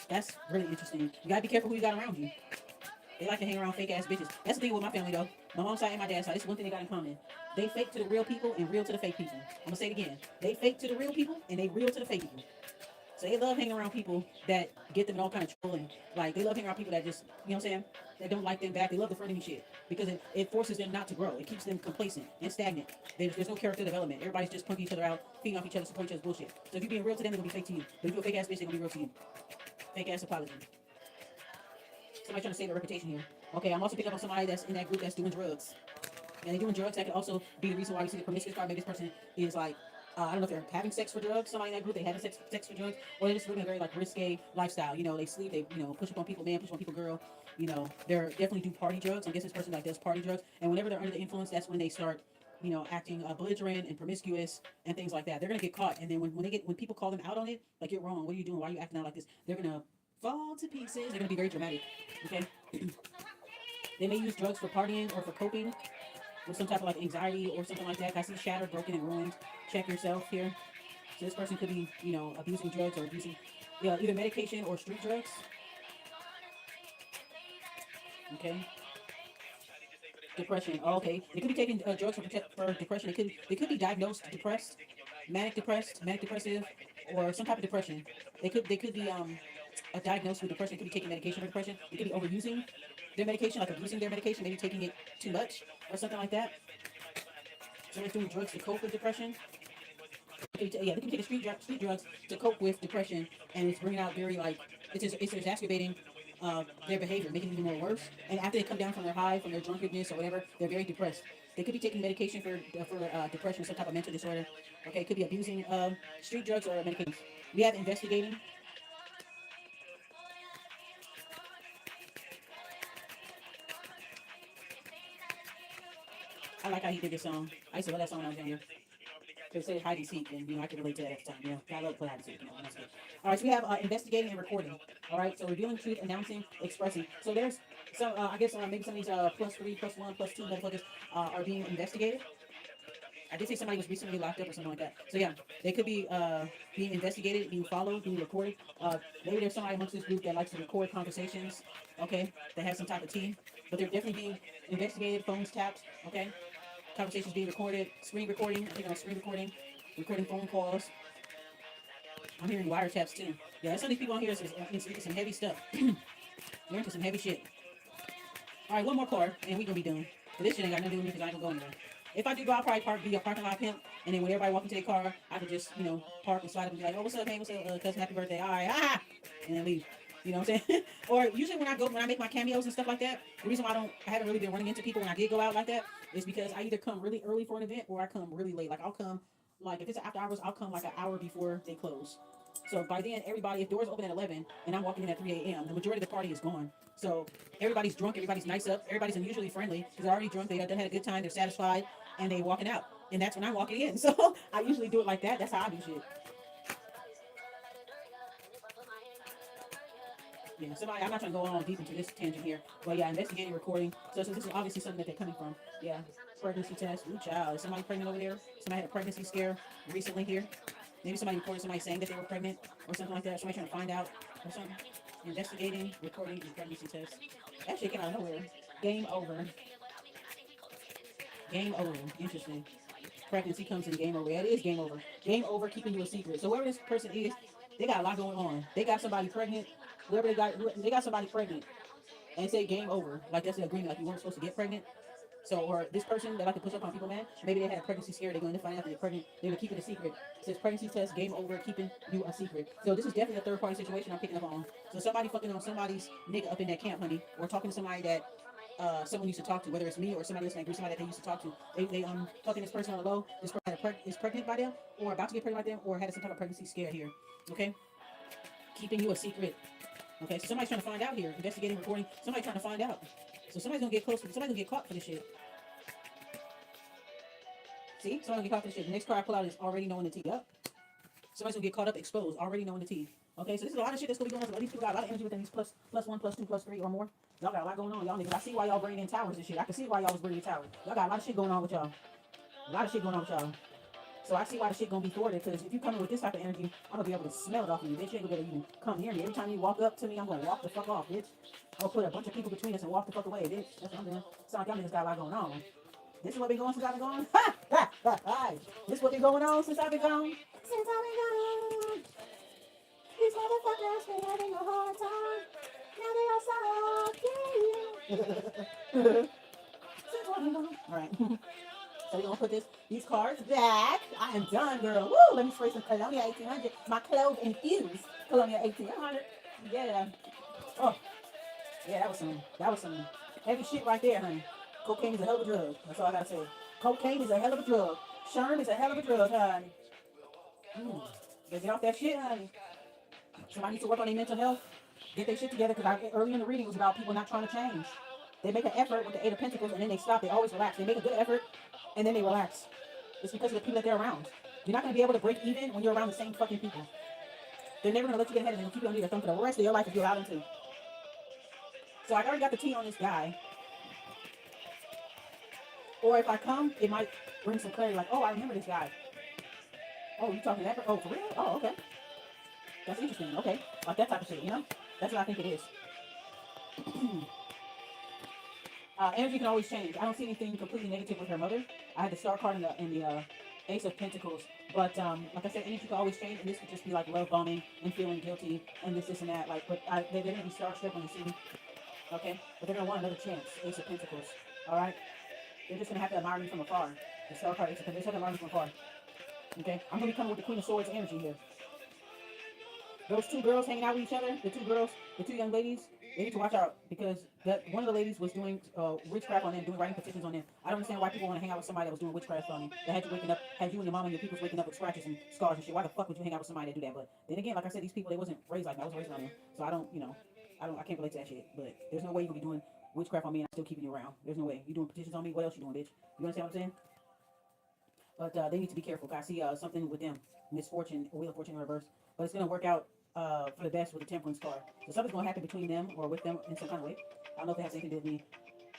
That's really interesting. You gotta be careful who you got around you. They like to hang around fake ass bitches. That's the thing with my family though. My mom's side and my dad's side. This is one thing they got in common. They fake to the real people and real to the fake people. I'm gonna say it again. They fake to the real people and they real to the fake people. So they love hanging around people that get them in all kind of trouble, and like they love hanging around people that just, you know what I'm saying, that don't like them back. They love the frenemy shit because it forces them not to grow. It keeps them complacent and stagnant. There's no character development. Everybody's just punking each other out, feeding off each other, supporting each other's bullshit. So if you're being real to them, they're gonna be fake to you. But if you're a fake ass bitch, they're gonna be real to you. Fake ass apology. Somebody trying to save their reputation here. Okay, I'm also picking up on somebody that's in that group that's doing drugs. And they're doing drugs. That could also be the reason why we see the promiscuous card. Maybe this person is like, I don't know if they're having sex for drugs. Somebody in that group, they having sex for drugs, or they're just living a very like risque lifestyle. You know, they sleep, they push up on people, man, push up on people, girl. They're definitely do party drugs. I guess this person like does party drugs, and whenever they're under the influence, that's when they start, acting belligerent and promiscuous and things like that. They're gonna get caught, and then when people call them out on it, like you're wrong, what are you doing? Why are you acting out like this? They're gonna fall to pieces. They're gonna be very dramatic. Okay. They may use drugs for partying or for coping with some type of like anxiety or something like that. I see shattered, broken, and ruined. Check yourself here. So this person could be, abusing drugs or abusing, either medication or street drugs. Okay. Depression. Oh, okay. They could be taking drugs for depression. They could be diagnosed depressed, manic depressed, manic depressive, or some type of depression. They could be diagnosed with depression. They could be taking medication for depression. They could be overusing their medication, like abusing their medication, maybe taking it too much or something like that. Someone's doing drugs to cope with depression. Yeah, they can take street drugs to cope with depression, and it's bringing out very like it's exacerbating their behavior, making it even more worse. And after they come down from their high, from their drunkenness or whatever, they're very depressed. They could be taking medication for depression, some type of mental disorder. Okay, could be abusing street drugs or medications. We have investigating. I like how he did this song. I used to love that song when I was younger. They say hide and seek, and I can relate to that at the time. I love to play hide and seek. That's good. All right, so we have investigating and recording. All right, so revealing truth, announcing, expressing. So there's some, I guess maybe some of these +3, +1, +2 motherfuckers are being investigated. I did say somebody was recently locked up or something like that. So yeah, they could be being investigated, being followed, being recorded. Maybe there's somebody amongst this group that likes to record conversations. Okay, that has some type of team, but they're definitely being investigated. Phones tapped. Okay. Conversations being recorded, screen recording, I think on screen recording, recording phone calls. I'm hearing wiretaps too. Yeah, some of these people on here is into some heavy stuff. They're into some heavy shit. All right, one more card, and we gonna be done. But this shit ain't got nothing to do with me because I ain't gonna go anywhere. If I do go, I'll probably be a parking lot pimp, and then when everybody walk into their car, I can just, park and slide up and be like, oh, what's up, hey, what's up, cousin, happy birthday, all right, ah, and then leave. You know what I'm saying? Or usually when I make my cameos and stuff like that, the reason why I haven't really been running into people when I did go out like that is because I either come really early for an event or I come really late. Like I'll come, like if it's after hours, I'll come like an hour before they close. So by then, everybody, if doors open at 11 and I'm walking in at 3 a.m., the majority of the party is gone. So everybody's drunk, everybody's nice up, everybody's unusually friendly because they're already drunk, they done had a good time, they're satisfied, and they walking out. And that's when I'm walking in. So I usually do it like that. That's how I do shit. Yeah, somebody, I'm not trying to go on deep into this tangent here, but yeah, investigating recording. So this is obviously something that they're coming from. Yeah, pregnancy test. Ooh, child, is somebody pregnant over there? Somebody had a pregnancy scare recently here. Maybe somebody reported somebody saying that they were pregnant or something like that. Somebody trying to find out or something. Investigating, recording, and pregnancy test. That shit came out of nowhere. Game over. Game over. Interesting. Pregnancy comes in game over. Yeah, it is game over. Game over, keeping you a secret. So whoever this person is, they got a lot going on. They got somebody pregnant. Whoever they got somebody pregnant, and say game over. Like that's the agreement. Like you weren't supposed to get pregnant. So, or this person that like to push up on people, man, maybe they had a pregnancy scare, they're going to find out that they're pregnant, they were keeping a secret. It says pregnancy test, game over, keeping you a secret. So this is definitely a third party situation I'm picking up on. So somebody fucking on somebody's nigga up in that camp, honey, or talking to somebody that someone used to talk to, whether it's me or somebody else in that group, somebody that they used to talk to. They fucking this person on the low, this person is pregnant by them, or about to get pregnant by them, or had some type of pregnancy scare here. Okay? Keeping you a secret. Okay, so somebody's trying to find out here, investigating, recording, somebody trying to find out. So somebody's gonna get close, somebody's gonna get caught for this shit. See, somebody's gonna get caught for this shit. The next card I pull out is already knowing the tea. Up. Somebody's gonna get caught up, exposed, already knowing the tea. Okay, so this is a lot of shit that's gonna be going on. So these people got a lot of energy within these plus one, plus two, plus three, or more. Y'all got a lot going on, y'all niggas. I see why y'all bringing in towers and shit. I can see why y'all was bringing in towers. Y'all got a lot of shit going on with y'all. A lot of shit going on with y'all. So I see why the shit gonna be thwarted, because if you come in with this type of energy, I'm gonna be able to smell it off of you, bitch. You ain't gonna be able to even come near me. Every time you walk up to me, I'm gonna walk the fuck off, bitch. I'll put a bunch of people between us and walk the fuck away, bitch. That's what I'm doing. Sound like y'all niggas got a lot going on. This is what been going since I've been gone. Ha! Ha! Ha! Ha! This is what been going on since I've been gone. Since I've been gone. These motherfuckers been having a hard time. Now they are so since I've been gone. Alright. So we're gonna put these cards back. I am done, girl. Woo! Let me spray some Colonia 1800. My clove infused Colonia 1800. Yeah. Oh, yeah, that was some heavy shit right there, honey. Cocaine is a hell of a drug. That's all I gotta say. Cocaine is a hell of a drug. Sherm is a hell of a drug, honey. Get off that shit, honey. Somebody needs to work on their mental health. Get their shit together, because early in the reading was about people not trying to change. They make an effort with the Eight of Pentacles and then they stop. They always relax. They make a good effort and then they relax. It's because of the people that they're around. You're not going to be able to break even when you're around the same fucking people. They're never going to let you get ahead and they'll keep you under your thumb for the rest of your life if you allow them to. So I already got the tea on this guy. Or if I come, it might bring some clarity like, oh, I remember this guy. Oh, you talking to that? Oh, for real? Oh, okay. That's interesting. Okay. Like that type of shit, you know? That's what I think it is. Energy can always change. I don't see anything completely negative with her mother. I had the star card in the Ace of Pentacles. But like I said, energy can always change, and this could just be like love bombing and feeling guilty and this and that. Like, but they're gonna be starstruck when they see me. Okay, but they're gonna want another chance. Ace of Pentacles. All right, they're just gonna have to admire me from afar. The star card Ace of Pentacles. They're gonna admire me from afar. Okay, I'm gonna be coming with the Queen of Swords energy here. Those two girls hanging out with each other, the two young ladies, they need to watch out, because one of the ladies was doing witchcraft on them, writing petitions on them. I don't understand why people want to hang out with somebody that was doing witchcraft on you. That had you and your mom and your people waking up with scratches and scars and shit. Why the fuck would you hang out with somebody that do that? But then again, like I said, these people, they wasn't raised like me. I was raised on them, so I can't relate to that shit. But there's no way you could be doing witchcraft on me and I'm still keeping you around. There's no way. You doing petitions on me? What else you doing, bitch? You understand what I'm saying? But they need to be careful. I see something with them, misfortune, or wheel of fortune in reverse. But it's gonna work out for the best with the Temperance card. So something's gonna happen between them or with them in some kind of way. I don't know if it has anything to do with me,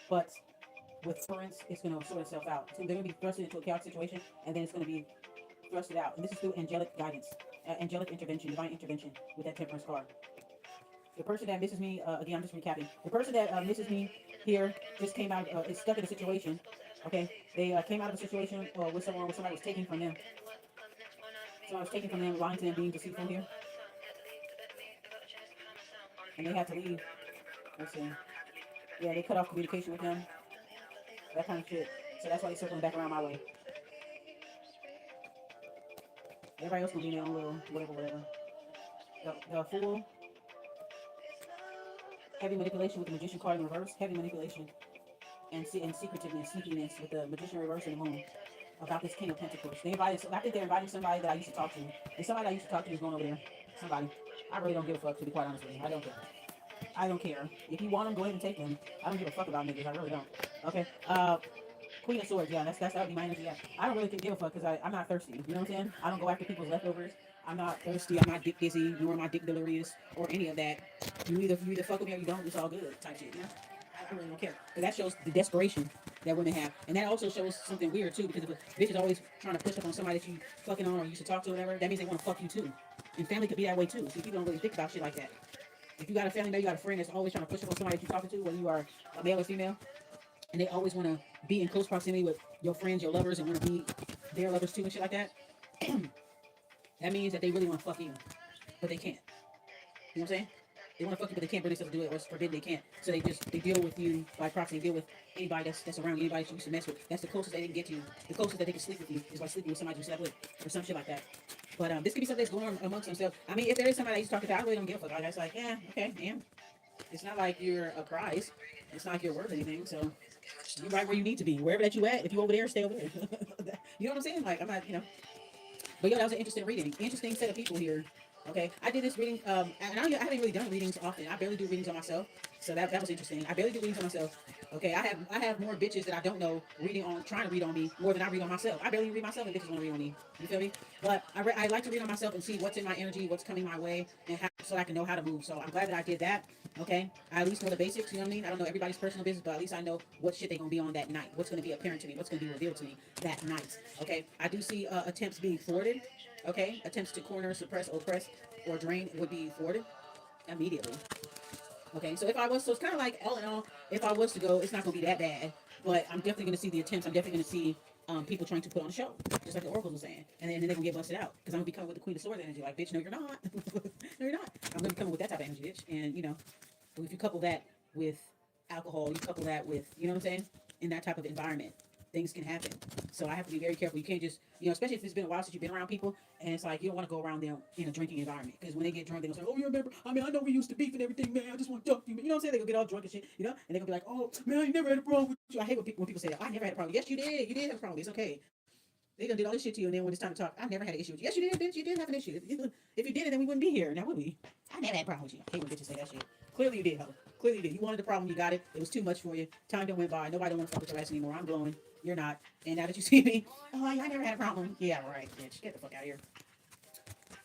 but with Temperance, it's gonna sort itself out. So they're gonna be thrusted into a chaotic situation, and then it's gonna be thrusted out. And this is through angelic guidance, angelic intervention, divine intervention with that Temperance card. The person that misses me, again, I'm just recapping. The person that misses me here just came out, is stuck in a situation. Okay, they came out of a situation with somebody was taking from them. So I was taking from them, lying to them, being deceitful here, and they had to leave. Let's see. Yeah, they cut off communication with them, that kind of shit. So that's why they're circling back around my way. Everybody else gonna be in their own little whatever, whatever. The fool, heavy manipulation with the magician card in reverse, heavy manipulation and secretiveness, sneakiness with the magician reverse and the moon. About this King of Pentacles. They invited, I think they're inviting somebody that I used to talk to. And somebody I used to talk to is going over there. Somebody. I really don't give a fuck, to be quite honest with you. I don't care. I don't care. If you want them, go ahead and take them. I don't give a fuck about niggas. I really don't. Okay. Queen of Swords. Yeah, that would be my energy. Yeah. I don't really give a fuck because I'm not thirsty. You know what I'm saying? I don't go after people's leftovers. I'm not thirsty. I'm not dick dizzy. Nor am I dick delirious or any of that. You either fuck with me or you don't. It's all good. Type shit. Yeah. I really don't care. But that shows the desperation that women have. And that also shows something weird too, because if a bitch is always trying to push up on somebody that you fucking on or used to talk to or whatever, that means they want to fuck you too. And family could be that way too. See, people don't really think about shit like that. If you got a family member, you got a friend that's always trying to push up on somebody that you're talking to, whether you are a male or female, and they always want to be in close proximity with your friends, your lovers, and want to be their lovers too and shit like that, that means that they really want to fuck you, but they can't. You know what I'm saying? They want to fuck you, but they can't bring themselves to do it, or it's forbidden they can't. So they deal with you by proxy. They deal with anybody that's around you, anybody that you used to mess with. That's the closest they can get to you. The closest that they can sleep with you is by sleeping with somebody you slept with, or some shit like that. But this could be something that's going on amongst themselves. I mean, if there is somebody that you talking to, I really don't give a fuck. Like, that's like, yeah, okay, yeah. It's not like you're a prize. It's not like you're worth anything. So you're right where you need to be. Wherever that you at, if you over there, stay over there. You know what I'm saying? Like, I'm not, you know. But yeah, that was an interesting reading. Interesting set of people here. Okay, I did this reading, and I haven't really done readings often. I barely do readings on myself, so that was interesting. I barely do readings on myself. Okay, I have more bitches that I don't know reading on, trying to read on me more than I read on myself. I barely read myself, and bitches want to read on me. You feel me? But I like to read on myself and see what's in my energy, what's coming my way, and how, so I can know how to move. So I'm glad that I did that. Okay, I at least know the basics. You know what I mean? I don't know everybody's personal business, but at least I know what shit they're gonna be on that night. What's gonna be apparent to me? What's gonna be revealed to me that night? Okay, I do see attempts being thwarted. Okay, attempts to corner, suppress, oppress, or drain would be thwarted immediately. Okay, so if I was, so it's kind of like all in all, if I was to go, it's not going to be that bad, but I'm definitely going to see the attempts. I'm definitely going to see people trying to put on a show, just like the oracles were saying, and then they're going to get busted out because I'm going to be coming with the Queen of Swords energy, like, bitch, no, you're not. No, you're not. I'm going to be coming with that type of energy, bitch, and you know, if you couple that with alcohol, you couple that with, you know what I'm saying, in that type of environment, things can happen. So I have to be very careful. You can't just, you know, especially if it's been a while since you've been around people, and it's like you don't want to go around them in a drinking environment because when they get drunk, they're gonna say, "Oh, you remember? I mean, I know we used to beef and everything, man. I just want to talk to you." You know what I'm saying? They gonna get all drunk and shit, you know, and they're gonna be like, "Oh, man, I never had a problem with you." I hate when people say that. I never had a problem. Yes, you did. You did have a problem. It's okay. They gonna do all this shit to you, and then when it's time to talk, I never had an issue with you. Yes, you did, bitch. You did have an issue. If you did it, then we wouldn't be here. Now would we? I never had a problem with you. I hate when bitches say that shit. Clearly you did, ho. Clearly you did. You wanted the problem, you got it. It was too much for you. Time done went by. Nobody don't want to fuck with your ass anymore. I'm glowing. You're not. And now that you see me, oh, I never had a problem. Yeah, right, bitch. Get the fuck out of here.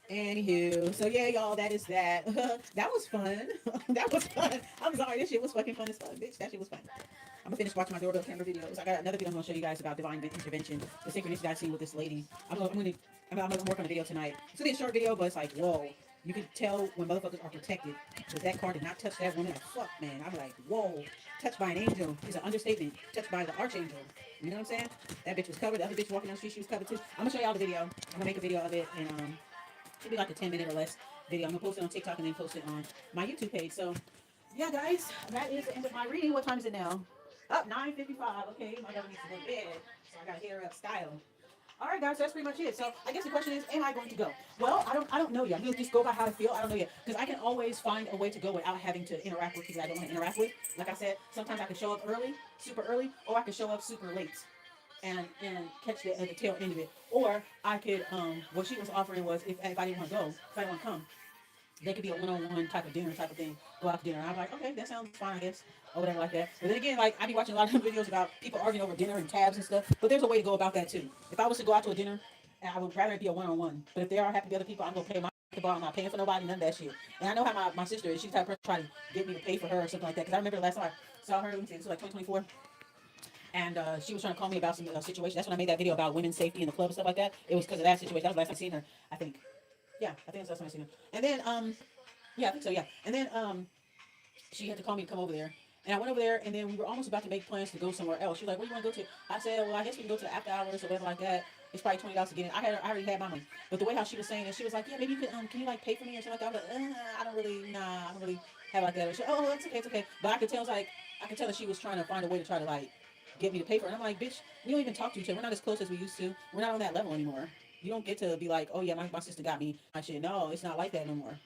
Anywho, so yeah, y'all, that is that. That was fun. That was fun. I'm sorry, this shit was fucking fun as fuck, bitch. That shit was fun. I'm gonna finish watching my doorbell camera videos. I got another video I'm gonna show you guys about divine intervention, the synchronicity I see with this lady. I'm gonna work on a video tonight. It's gonna be a short video, but it's like, whoa. You can tell when motherfuckers are protected. Because that card did not touch that woman. Like, fuck, man. I'm like, whoa. Touched by an angel is an understatement. Touched by the archangel. You know what I'm saying? That bitch was covered. The other bitch walking down the street, she was covered too. I'm gonna show y'all the video. I'm gonna make a video of it, and it'll be like a 10-minute or less video. I'm gonna post it on TikTok and then post it on my YouTube page. So yeah, guys, that is the end of my reading. What time is it now? Up 9:55. Okay, my daughter needs to go to bed, so I gotta hit her up style. All right, guys, so that's pretty much it. So I guess the question is, am I going to go? Well, I don't know yet. I'm gonna just go by how I feel. I don't know yet because I can always find a way to go without having to interact with people I don't want to interact with. Like I said, sometimes I can show up early, super early, or I can show up super late and catch the tail end of it. Or I could what she was offering was if I didn't want to go, if I didn't want to come, they could be a one-on-one type of dinner type of thing. Go out to dinner. And I'm like, okay, that sounds fine, I guess, or whatever like that. But then again, like I be watching a lot of videos about people arguing over dinner and tabs and stuff. But there's a way to go about that too. If I was to go out to a dinner, I would rather it be a one-on-one. But if there are happy to be other people, I'm gonna pay my bar. I'm not paying for nobody, none of that shit. And I know how my sister is. She's the type of person trying to get me to pay for her or something like that. Because I remember the last time I saw her, let me see, it was like 2024. And she was trying to call me about some situation. That's when I made that video about women's safety in the club and stuff like that. It was because of that situation. That was the last time I seen her, I think. Yeah, I think that's the last time I seen her. And then yeah, I think so. Yeah, and then she had to call me to come over there. And I went over there, and then we were almost about to make plans to go somewhere else. She was like, "Where do you want to go to?" I said, "Well, I guess we can go to the after hours or whatever like that." It's probably $20 to get in. I already had my money. But the way how she was saying it, she was like, yeah, maybe you could can you like pay for me or something like that. I was like, I don't really, nah, I don't really have like that. She, oh, it's okay. But I could tell, like, I could tell that she was trying to find a way to try to like get me to pay for it. And I'm like, bitch, we don't even talk to each other. We're not as close as we used to. We're not on that level anymore. You don't get to be like, oh yeah, my sister got me my shit. No, it's not like that no more.